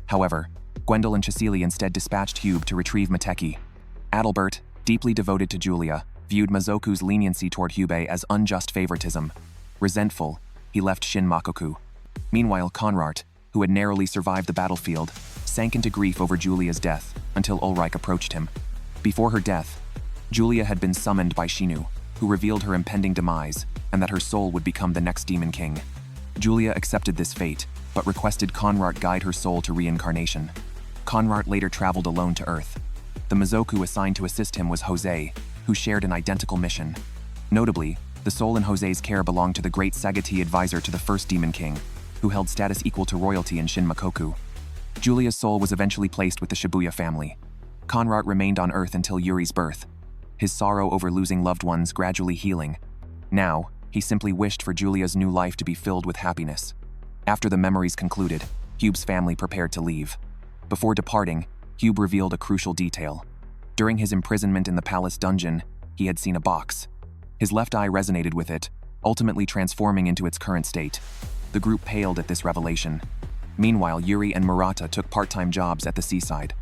However, Gwendol and Cecilia instead dispatched Hube to retrieve Mateki. Adalbert, deeply devoted to Julia, viewed Mazoku's leniency toward Hube as unjust favoritism. Resentful, he left Shin Makoku. Meanwhile, Conrad, who had narrowly survived the battlefield, sank into grief over Julia's death until Ulrich approached him. Before her death, Julia had been summoned by Shinu, who revealed her impending demise and that her soul would become the next Demon King. Julia accepted this fate, but requested Conrad guide her soul to reincarnation. Conrad later traveled alone to Earth. The Mazoku assigned to assist him was Jose, who shared an identical mission. Notably, the soul in Jose's care belonged to the great Sagati advisor to the first Demon King, who held status equal to royalty in Shin Makoku. Julia's soul was eventually placed with the Shibuya family. Conrad remained on Earth until Yuri's birth, his sorrow over losing loved ones gradually healing. Now, he simply wished for Julia's new life to be filled with happiness. After the memories concluded, Hube's family prepared to leave. Before departing, Hube revealed a crucial detail. During his imprisonment in the palace dungeon, he had seen a box. His left eye resonated with it, ultimately transforming into its current state. The group paled at this revelation. Meanwhile, Yuri and Murata took part-time jobs at the seaside.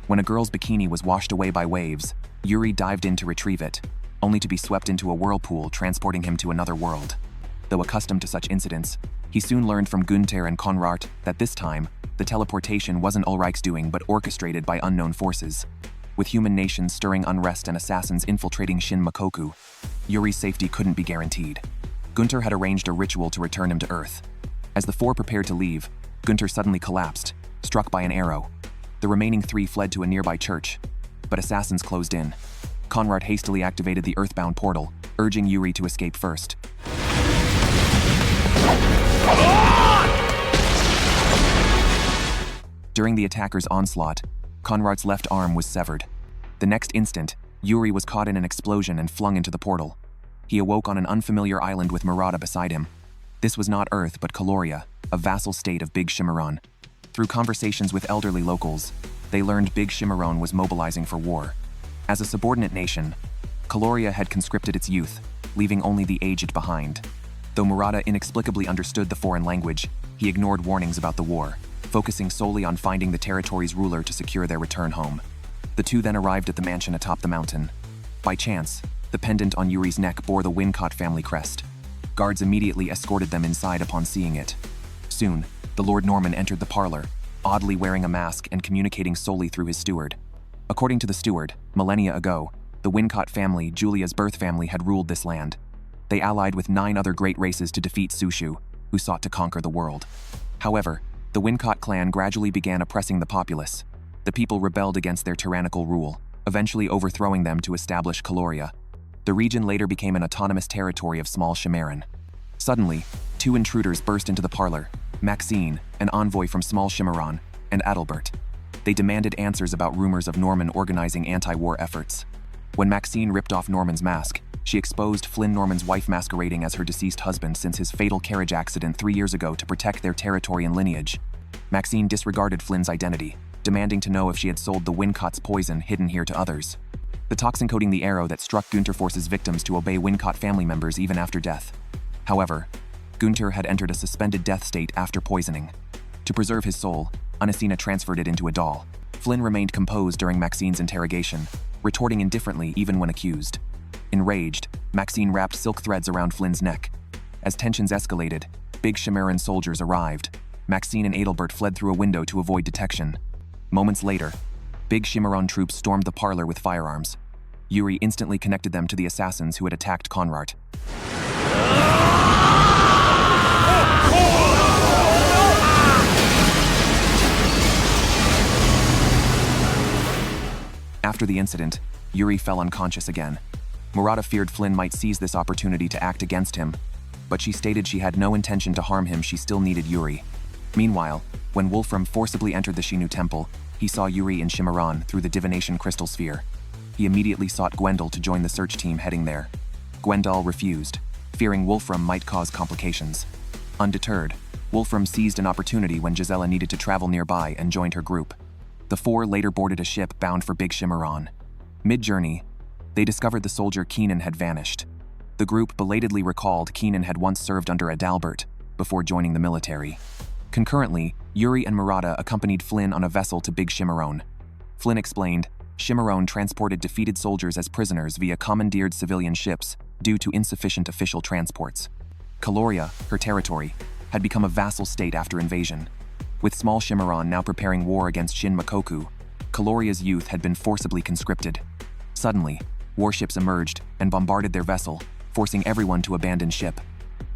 When a girl's bikini was washed away by waves, Yuri dived in to retrieve it, only to be swept into a whirlpool transporting him to another world. Though accustomed to such incidents, he soon learned from Günther and Conrad that this time, the teleportation wasn't Ulrich's doing but orchestrated by unknown forces. With human nations stirring unrest and assassins infiltrating Shin Makoku, Yuri's safety couldn't be guaranteed. Günther had arranged a ritual to return him to Earth. As the 4 prepared to leave, Günther suddenly collapsed, struck by an arrow. The remaining 3 fled to a nearby church, but assassins closed in. Conrad hastily activated the Earthbound portal, urging Yuri to escape first. During the attacker's onslaught, Conrad's left arm was severed. The next instant, Yuri was caught in an explosion and flung into the portal. He awoke on an unfamiliar island with Murata beside him. This was not Earth but Caloria, a vassal state of Big Shimmeron. Through conversations with elderly locals, they learned Big Shimmeron was mobilizing for war. As a subordinate nation, Caloria had conscripted its youth, leaving only the aged behind. Though Murata inexplicably understood the foreign language, he ignored warnings about the war, focusing solely on finding the territory's ruler to secure their return home. The 2 then arrived at the mansion atop the mountain. By chance, the pendant on Yuri's neck bore the Wincott family crest. Guards immediately escorted them inside upon seeing it. Soon, the Lord Norman entered the parlor, oddly wearing a mask and communicating solely through his steward. According to the steward, millennia ago, the Wincott family, Julia's birth family, had ruled this land. They allied with 9 other great races to defeat Sushu, who sought to conquer the world. However, the Wincott clan gradually began oppressing the populace. The people rebelled against their tyrannical rule, eventually overthrowing them to establish Caloria. The region later became an autonomous territory of small Shimmeron. Suddenly, 2 intruders burst into the parlor, Maxine, an envoy from Small Shimmeron, and Adalbert. They demanded answers about rumors of Norman organizing anti-war efforts. When Maxine ripped off Norman's mask, she exposed Flynn Norman's wife masquerading as her deceased husband since his fatal carriage accident 3 years ago to protect their territory and lineage. Maxine disregarded Flynn's identity, demanding to know if she had sold the Wincot's poison hidden here to others. The toxin coating the arrow that struck Gunter forces victims to obey Wincott family members even after death. However, Gunter had entered a suspended death state after poisoning. To preserve his soul, Unesina transferred it into a doll. Flynn remained composed during Maxine's interrogation, retorting indifferently even when accused. Enraged, Maxine wrapped silk threads around Flynn's neck. As tensions escalated, big Chimeran soldiers arrived. Maxine and Adalbert fled through a window to avoid detection. Moments later, big Chimeran troops stormed the parlor with firearms. Yuri instantly connected them to the assassins who had attacked Conrad. After the incident, Yuri fell unconscious again. Murata feared Flynn might seize this opportunity to act against him, but she stated she had no intention to harm him. She still needed Yuri. Meanwhile, when Wolfram forcibly entered the Shinu temple, he saw Yuri in Chimeran through the divination crystal sphere. He immediately sought Gwendol to join the search team heading there. Gwendol refused, fearing Wolfram might cause complications. Undeterred, Wolfram seized an opportunity when Gisela needed to travel nearby and joined her group. The four later boarded a ship bound for Big Chimeran. Mid-journey, they discovered the soldier Keenan had vanished. The group belatedly recalled Keenan had once served under Adalbert before joining the military. Concurrently, Yuri and Murata accompanied Flynn on a vessel to Big Chimeran. Flynn explained, Chimeran transported defeated soldiers as prisoners via commandeered civilian ships due to insufficient official transports. Caloria, her territory, had become a vassal state after invasion. With small Chimeran now preparing war against Shin Makoku, Caloria's youth had been forcibly conscripted. Suddenly, warships emerged and bombarded their vessel, forcing everyone to abandon ship.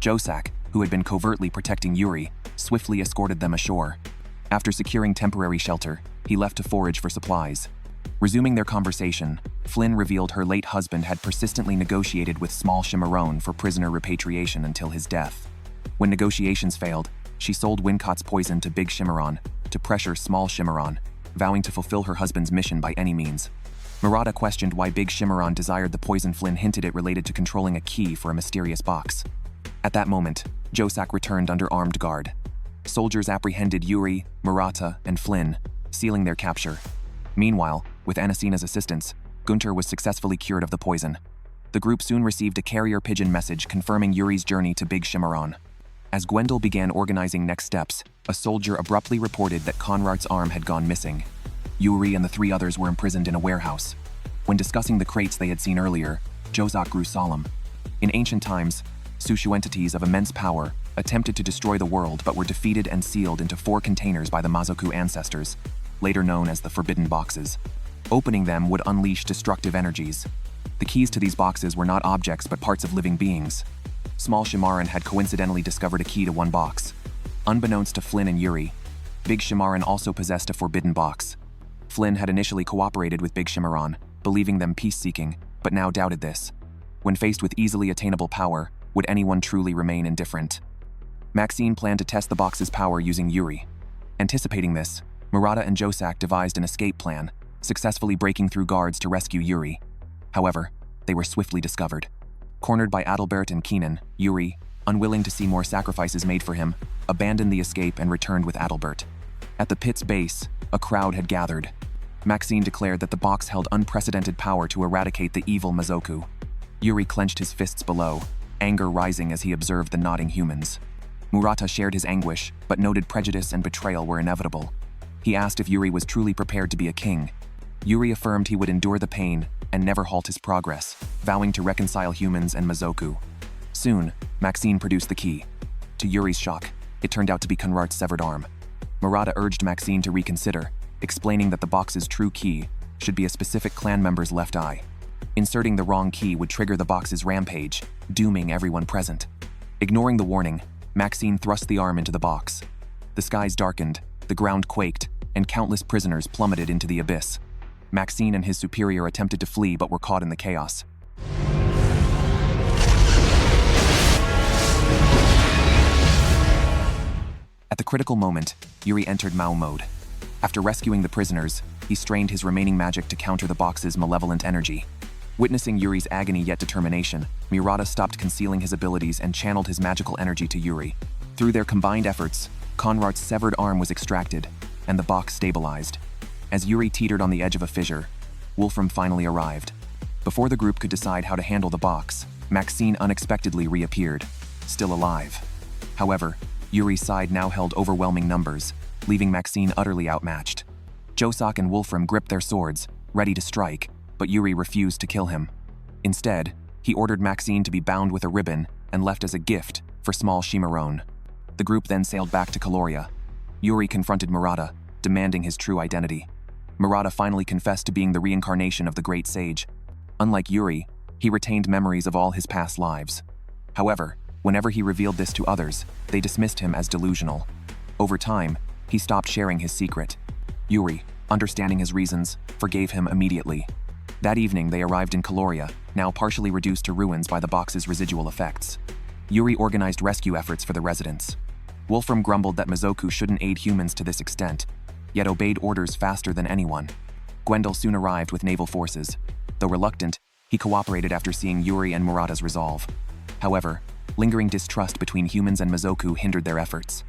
Josak, who had been covertly protecting Yuri, swiftly escorted them ashore. After securing temporary shelter, he left to forage for supplies. Resuming their conversation, Flynn revealed her late husband had persistently negotiated with small Chimeran for prisoner repatriation until his death. When negotiations failed, she sold Wincott's poison to Big Chimeran to pressure small Chimeran, vowing to fulfill her husband's mission by any means. Murata questioned why Big Chimeran desired the poison. Flynn hinted it related to controlling a key for a mysterious box. At that moment, Josak returned under armed guard. Soldiers apprehended Yuri, Murata, and Flynn, sealing their capture. Meanwhile, with Unesina's assistance, Gunter was successfully cured of the poison. The group soon received a carrier pigeon message confirming Yuri's journey to Big Chimeran. As Gwendol began organizing next steps, a soldier abruptly reported that Conrad's arm had gone missing. Yuri and the three others were imprisoned in a warehouse. When discussing the crates they had seen earlier, Josak grew solemn. In ancient times, Sushu entities of immense power attempted to destroy the world but were defeated and sealed into 4 containers by the Mazoku ancestors, later known as the Forbidden Boxes. Opening them would unleash destructive energies. The keys to these boxes were not objects but parts of living beings. Small Chimeran had coincidentally discovered a key to one box. Unbeknownst to Flynn and Yuri, Big Chimeran also possessed a forbidden box. Flynn had initially cooperated with Big Chimeran, believing them peace-seeking, but now doubted this. When faced with easily attainable power, would anyone truly remain indifferent? Maxine planned to test the box's power using Yuri. Anticipating this, Murata and Josak devised an escape plan, successfully breaking through guards to rescue Yuri. However, they were swiftly discovered. Cornered by Adalbert and Keenan, Yuri, unwilling to see more sacrifices made for him, abandoned the escape and returned with Adalbert. At the pit's base, a crowd had gathered. Maxine declared that the box held unprecedented power to eradicate the evil Mazoku. Yuri clenched his fists below, anger rising as he observed the nodding humans. Murata shared his anguish, but noted prejudice and betrayal were inevitable. He asked if Yuri was truly prepared to be a king. Yuri affirmed he would endure the pain and never halt his progress, vowing to reconcile humans and Mazoku. Soon, Maxine produced the key. To Yuri's shock, it turned out to be Conrad's severed arm. Murata urged Maxine to reconsider, explaining that the box's true key should be a specific clan member's left eye. Inserting the wrong key would trigger the box's rampage, dooming everyone present. Ignoring the warning, Maxine thrust the arm into the box. The skies darkened, the ground quaked, and countless prisoners plummeted into the abyss. Maxine and his superior attempted to flee but were caught in the chaos. At the critical moment, Yuri entered Mao mode. After rescuing the prisoners, he strained his remaining magic to counter the box's malevolent energy. Witnessing Yuri's agony yet determination, Murata stopped concealing his abilities and channeled his magical energy to Yuri. Through their combined efforts, Conrad's severed arm was extracted, and the box stabilized. As Yuri teetered on the edge of a fissure, Wolfram finally arrived. Before the group could decide how to handle the box, Maxine unexpectedly reappeared, still alive. However, Yuri's side now held overwhelming numbers, leaving Maxine utterly outmatched. Josak and Wolfram gripped their swords, ready to strike, but Yuri refused to kill him. Instead, he ordered Maxine to be bound with a ribbon and left as a gift for small Shimaron. The group then sailed back to Kaloria. Yuri confronted Murata, demanding his true identity. Murata finally confessed to being the reincarnation of the great sage. Unlike Yuri, he retained memories of all his past lives. However, whenever he revealed this to others, they dismissed him as delusional. Over time, he stopped sharing his secret. Yuri, understanding his reasons, forgave him immediately. That evening, they arrived in Kaloria, now partially reduced to ruins by the box's residual effects. Yuri organized rescue efforts for the residents. Wolfram grumbled that Mizoku shouldn't aid humans to this extent, yet obeyed orders faster than anyone. Gwendol soon arrived with naval forces. Though reluctant, he cooperated after seeing Yuri and Murata's resolve. However, lingering distrust between humans and Mizoku hindered their efforts.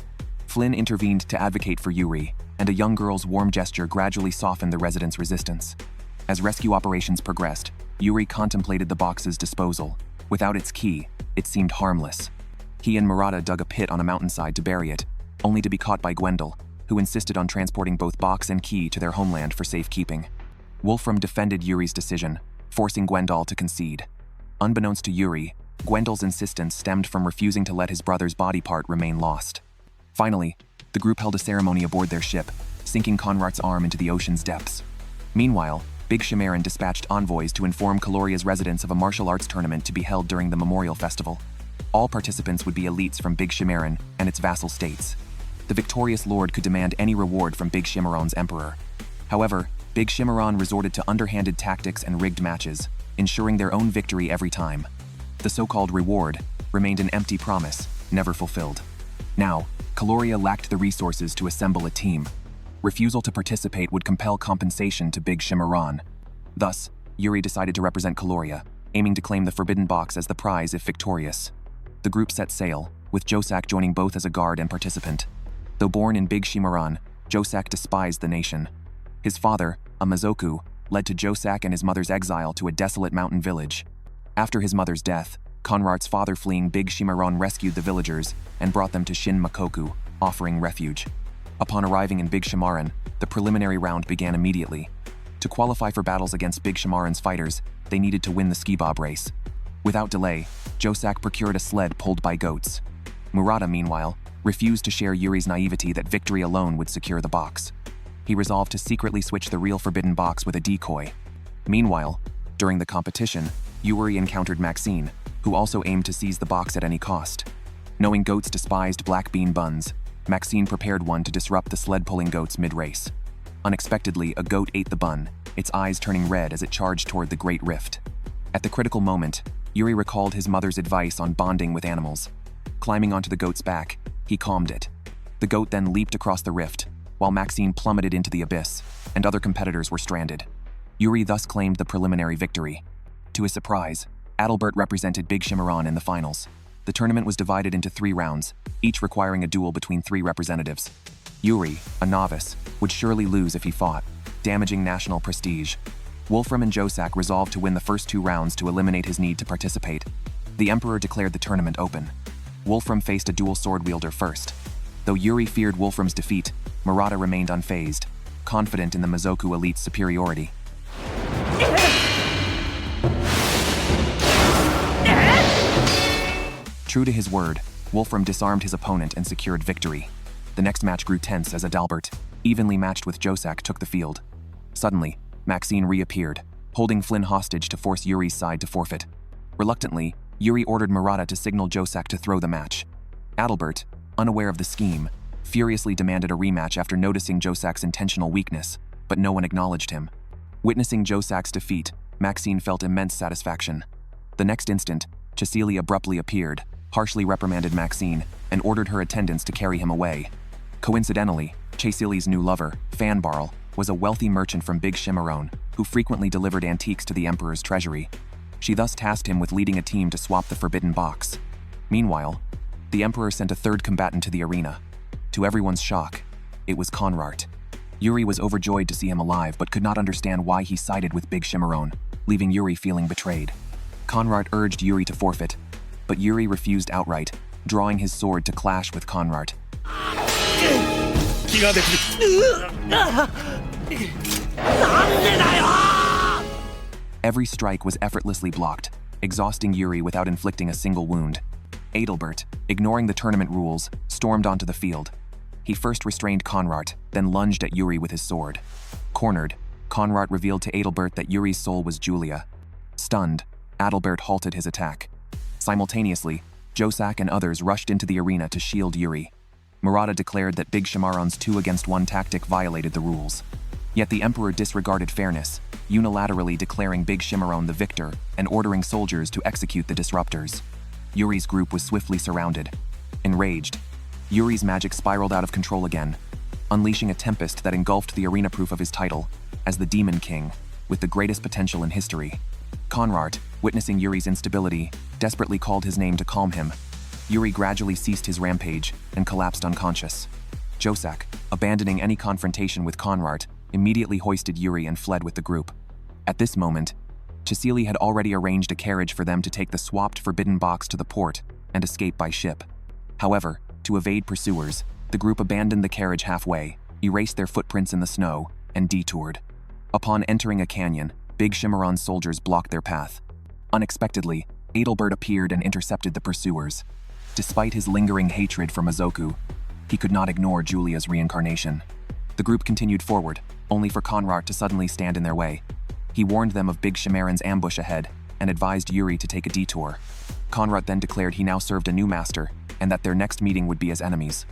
Flynn intervened to advocate for Yuri, and a young girl's warm gesture gradually softened the residents' resistance. As rescue operations progressed, Yuri contemplated the box's disposal. Without its key, it seemed harmless. He and Murata dug a pit on a mountainside to bury it, only to be caught by Gwendol, who insisted on transporting both box and key to their homeland for safekeeping. Wolfram defended Yuri's decision, forcing Gwendol to concede. Unbeknownst to Yuri, Gwendol's insistence stemmed from refusing to let his brother's body part remain lost. Finally, the group held a ceremony aboard their ship, sinking Conrad's arm into the ocean's depths. Meanwhile, Big Shimaran dispatched envoys to inform Kaloria's residents of a martial arts tournament to be held during the Memorial Festival. All participants would be elites from Big Shimaran and its vassal states. The victorious lord could demand any reward from Big Shimaron's emperor. However, Big Shimaron resorted to underhanded tactics and rigged matches, ensuring their own victory every time. The so-called reward remained an empty promise, never fulfilled. Now, Kaloria lacked the resources to assemble a team. Refusal to participate would compel compensation to Big Shimaron. Thus, Yuri decided to represent Kaloria, aiming to claim the Forbidden Box as the prize if victorious. The group set sail, with Josak joining both as a guard and participant. Though born in Big Shimaran, Josak despised the nation. His father, a Mizoku, led to Josak and his mother's exile to a desolate mountain village. After his mother's death, Conrad's father fleeing Big Shimaran rescued the villagers and brought them to Shin Makoku, offering refuge. Upon arriving in Big Shimaran, the preliminary round began immediately. To qualify for battles against Big Shimaran's fighters, they needed to win the ski bob race. Without delay, Josak procured a sled pulled by goats. Murata, meanwhile, refused to share Yuri's naivety that victory alone would secure the box. He resolved to secretly switch the real Forbidden Box with a decoy. Meanwhile, during the competition, Yuri encountered Maxine, who also aimed to seize the box at any cost. Knowing goats despised black bean buns, Maxine prepared one to disrupt the sled-pulling goats mid-race. Unexpectedly, a goat ate the bun, its eyes turning red as it charged toward the Great Rift. At the critical moment, Yuri recalled his mother's advice on bonding with animals. Climbing onto the goat's back, he calmed it. The goat then leaped across the rift, while Maxine plummeted into the abyss, and other competitors were stranded. Yuri thus claimed the preliminary victory. To his surprise, Adalbert represented Big Shimaran in the finals. The tournament was divided into 3 rounds, each requiring a duel between 3 representatives. Yuri, a novice, would surely lose if he fought, damaging national prestige. Wolfram and Josak resolved to win the first 2 rounds to eliminate his need to participate. The Emperor declared the tournament open. Wolfram faced a dual sword wielder first. Though Yuri feared Wolfram's defeat, Murata remained unfazed, confident in the Mizoku elite's superiority. True to his word, Wolfram disarmed his opponent and secured victory. The next match grew tense as Adalbert, evenly matched with Josak, took the field. Suddenly, Maxine reappeared, holding Flynn hostage to force Yuri's side to forfeit. Reluctantly, Yuri ordered Murata to signal Josak to throw the match. Adalbert, unaware of the scheme, furiously demanded a rematch after noticing Josak's intentional weakness, but no one acknowledged him. Witnessing Josak's defeat, Maxine felt immense satisfaction. The next instant, Cecilia abruptly appeared, harshly reprimanded Maxine, and ordered her attendants to carry him away. Coincidentally, Cecilia's new lover, Fanbarl, was a wealthy merchant from Big Shimaron, who frequently delivered antiques to the Emperor's treasury. She thus tasked him with leading a team to swap the Forbidden Box. Meanwhile, the Emperor sent a third combatant to the arena. To everyone's shock, it was Conrad. Yuri was overjoyed to see him alive but could not understand why he sided with Big Shimmeron, leaving Yuri feeling betrayed. Conrad urged Yuri to forfeit, but Yuri refused outright, drawing his sword to clash with Conrad. Every strike was effortlessly blocked, exhausting Yuri without inflicting a single wound. Adalbert, ignoring the tournament rules, stormed onto the field. He first restrained Conrad, then lunged at Yuri with his sword. Cornered, Conrad revealed to Adalbert that Yuri's soul was Julia. Stunned, Adalbert halted his attack. Simultaneously, Josak and others rushed into the arena to shield Yuri. Murata declared that Big Shimmeron's 2-against-1 tactic violated the rules. Yet the Emperor disregarded fairness, unilaterally declaring Big Shimmeron the victor and ordering soldiers to execute the disruptors. Yuri's group was swiftly surrounded. Enraged, Yuri's magic spiraled out of control again, unleashing a tempest that engulfed the arena proof of his title as the Demon King, with the greatest potential in history. Conrad, witnessing Yuri's instability, desperately called his name to calm him. Yuri gradually ceased his rampage and collapsed unconscious. Josak, abandoning any confrontation with Conrad, immediately hoisted Yuri and fled with the group. At this moment, Cecily had already arranged a carriage for them to take the swapped forbidden box to the port and escape by ship. However, to evade pursuers, the group abandoned the carriage halfway, erased their footprints in the snow, and detoured. Upon entering a canyon, Big Shimmeron's soldiers blocked their path. Unexpectedly, Adalbert appeared and intercepted the pursuers. Despite his lingering hatred for Mizoku, he could not ignore Julia's reincarnation. The group continued forward, only for Conrad to suddenly stand in their way. He warned them of Big Shimmeron's ambush ahead and advised Yuri to take a detour. Conrad then declared he now served a new master and that their next meeting would be as enemies.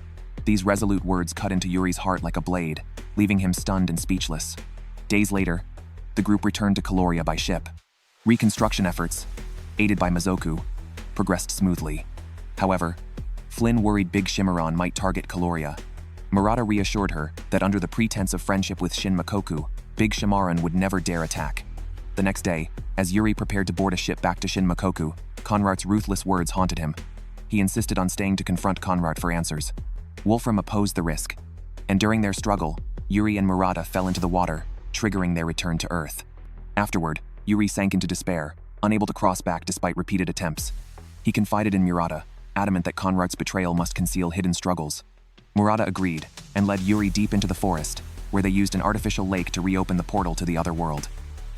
These resolute words cut into Yuri's heart like a blade, leaving him stunned and speechless. Days later, the group returned to Kaloria by ship. Reconstruction efforts, aided by Mizoku, progressed smoothly. However, Flynn worried Big Shimmeron might target Kaloria. Murata reassured her that under the pretense of friendship with Shin Makoku, Big Shimmeron would never dare attack. The next day, as Yuri prepared to board a ship back to Shin Makoku, Conrad's ruthless words haunted him. He insisted on staying to confront Conrad for answers. Wolfram opposed the risk, and during their struggle, Yuri and Murata fell into the water, triggering their return to Earth. Afterward, Yuri sank into despair, unable to cross back despite repeated attempts. He confided in Murata, adamant that Conrad's betrayal must conceal hidden struggles. Murata agreed, and led Yuri deep into the forest, where they used an artificial lake to reopen the portal to the other world.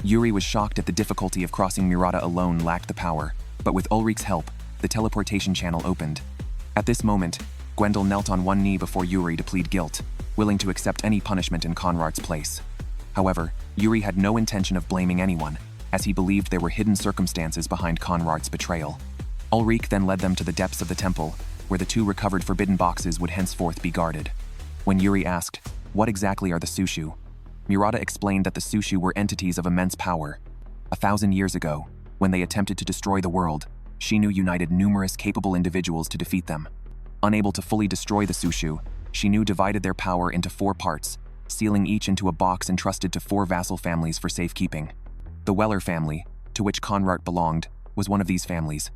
Yuri was shocked at the difficulty of crossing. Murata alone lacked the power, but with Ulrich's help, the teleportation channel opened. At this moment, Gwendol knelt on one knee before Yuri to plead guilt, willing to accept any punishment in Conrad's place. However, Yuri had no intention of blaming anyone, as he believed there were hidden circumstances behind Conrad's betrayal. Ulrich then led them to the depths of the temple, where the 2 recovered forbidden boxes would henceforth be guarded. When Yuri asked, "What exactly are the Sushu?" Murata explained that the Sushu were entities of immense power. 1,000 years ago, when they attempted to destroy the world, Shinu united numerous capable individuals to defeat them. Unable to fully destroy the Sushu, Shinu divided their power into 4 parts, sealing each into a box entrusted to 4 vassal families for safekeeping. The Weller family, to which Conrad belonged, was one of these families.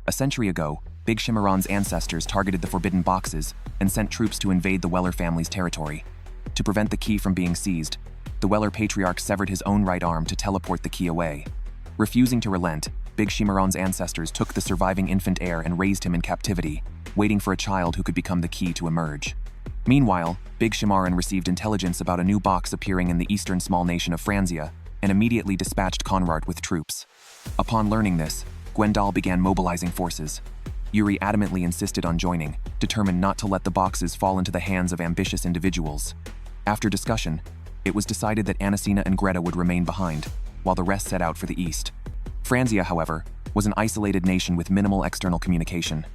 A century ago, Big Shimmeron's ancestors targeted the forbidden boxes and sent troops to invade the Weller family's territory. To prevent the key from being seized, the Weller patriarch severed his own right arm to teleport the key away. Refusing to relent, Big Shimmeron's ancestors took the surviving infant heir and raised him in captivity, waiting for a child who could become the key to emerge. Meanwhile, Big Shimmeron received intelligence about a new box appearing in the eastern small nation of Franzia and immediately dispatched Conrad with troops. Upon learning this, Gwendol began mobilizing forces. Yuri adamantly insisted on joining, determined not to let the boxes fall into the hands of ambitious individuals. After discussion, it was decided that Anacina and Greta would remain behind, while the rest set out for the east. Franzia, however, was an isolated nation with minimal external communication.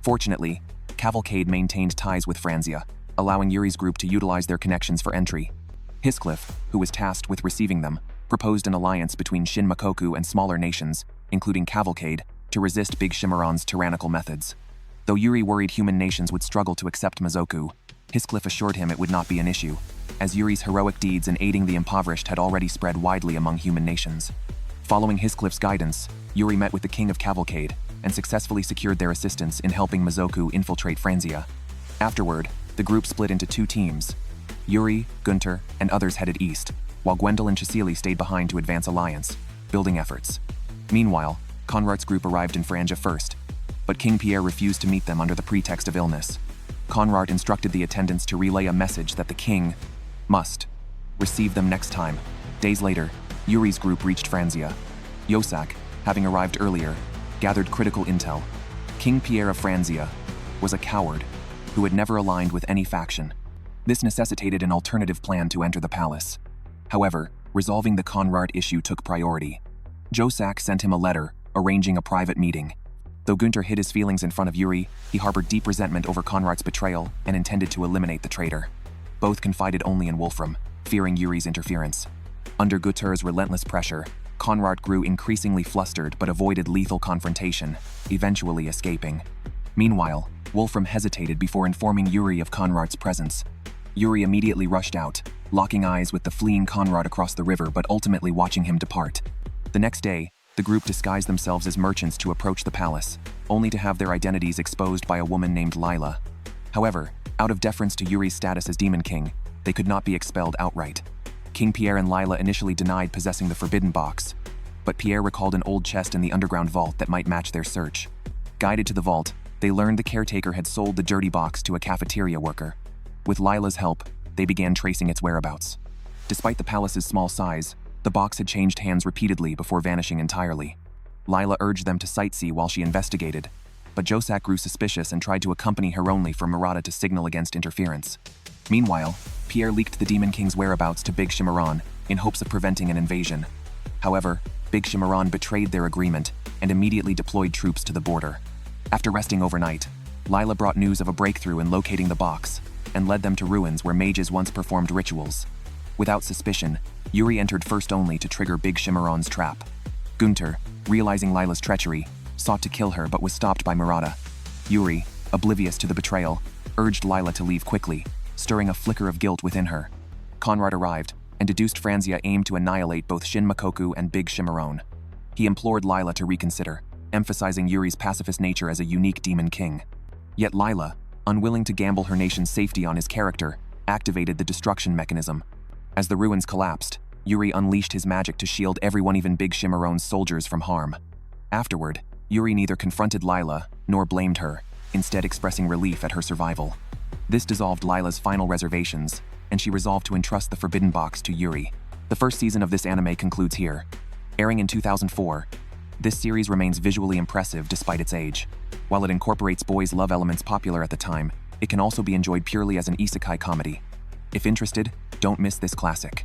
Fortunately, Cavalcade maintained ties with Franzia, allowing Yuri's group to utilize their connections for entry. Hiscliffe, who was tasked with receiving them, proposed an alliance between Shin Makoku and smaller nations, including Cavalcade, to resist Big Shimmeron's tyrannical methods. Though Yuri worried human nations would struggle to accept Mizoku, Hiscliffe assured him it would not be an issue, as Yuri's heroic deeds in aiding the impoverished had already spread widely among human nations. Following Hiscliffe's guidance, Yuri met with the King of Cavalcade and successfully secured their assistance in helping Mizoku infiltrate Franzia. Afterward, the group split into 2 teams. Yuri, Gunter, and others headed east, while Gwendol and Cecily stayed behind to advance alliance, building efforts. Meanwhile, Conrad's group arrived in Franja first, but King Pierre refused to meet them under the pretext of illness. Conrad instructed the attendants to relay a message that the king must receive them next time. Days later, Yuri's group reached Franzia. Yosak, having arrived earlier, gathered critical intel. King Pierre of Franzia was a coward who had never aligned with any faction. This necessitated an alternative plan to enter the palace. However, resolving the Conrad issue took priority. Yosak sent him a letter arranging a private meeting. Though Gunter hid his feelings in front of Yuri, he harbored deep resentment over Conrad's betrayal and intended to eliminate the traitor. Both confided only in Wolfram, fearing Yuri's interference. Under Gunter's relentless pressure, Conrad grew increasingly flustered but avoided lethal confrontation, eventually escaping. Meanwhile, Wolfram hesitated before informing Yuri of Conrad's presence. Yuri immediately rushed out, locking eyes with the fleeing Conrad across the river but ultimately watching him depart. The next day, the group disguised themselves as merchants to approach the palace, only to have their identities exposed by a woman named Lila. However, out of deference to Yuri's status as Demon King, they could not be expelled outright. King Pierre and Lila initially denied possessing the forbidden box, but Pierre recalled an old chest in the underground vault that might match their search. Guided to the vault, they learned the caretaker had sold the dirty box to a cafeteria worker. With Lila's help, they began tracing its whereabouts. Despite the palace's small size, the box had changed hands repeatedly before vanishing entirely. Lila urged them to sightsee while she investigated, but Yosak grew suspicious and tried to accompany her only for Murata to signal against interference. Meanwhile, Pierre leaked the Demon King's whereabouts to Big Shimmeron in hopes of preventing an invasion. However, Big Shimmeron betrayed their agreement and immediately deployed troops to the border. After resting overnight, Lila brought news of a breakthrough in locating the box and led them to ruins where mages once performed rituals. Without suspicion, Yuri entered first only to trigger Big Shimmeron's trap. Gunter, realizing Lila's treachery, sought to kill her but was stopped by Murata. Yuri, oblivious to the betrayal, urged Lila to leave quickly, stirring a flicker of guilt within her. Conrad arrived, and deduced Franzia aimed to annihilate both Shin Makoku and Big Shimmeron. He implored Lila to reconsider, emphasizing Yuri's pacifist nature as a unique demon king. Yet Lila, unwilling to gamble her nation's safety on his character, activated the destruction mechanism. As the ruins collapsed, Yuri unleashed his magic to shield everyone, even Big Shimmeron's soldiers, from harm. Afterward, Yuri neither confronted Lila nor blamed her, instead expressing relief at her survival. This dissolved Lila's final reservations, and she resolved to entrust the forbidden box to Yuri. The first season of this anime concludes here. Airing in 2004, this series remains visually impressive despite its age. While it incorporates boys' love elements popular at the time, it can also be enjoyed purely as an isekai comedy. If interested, don't miss this classic.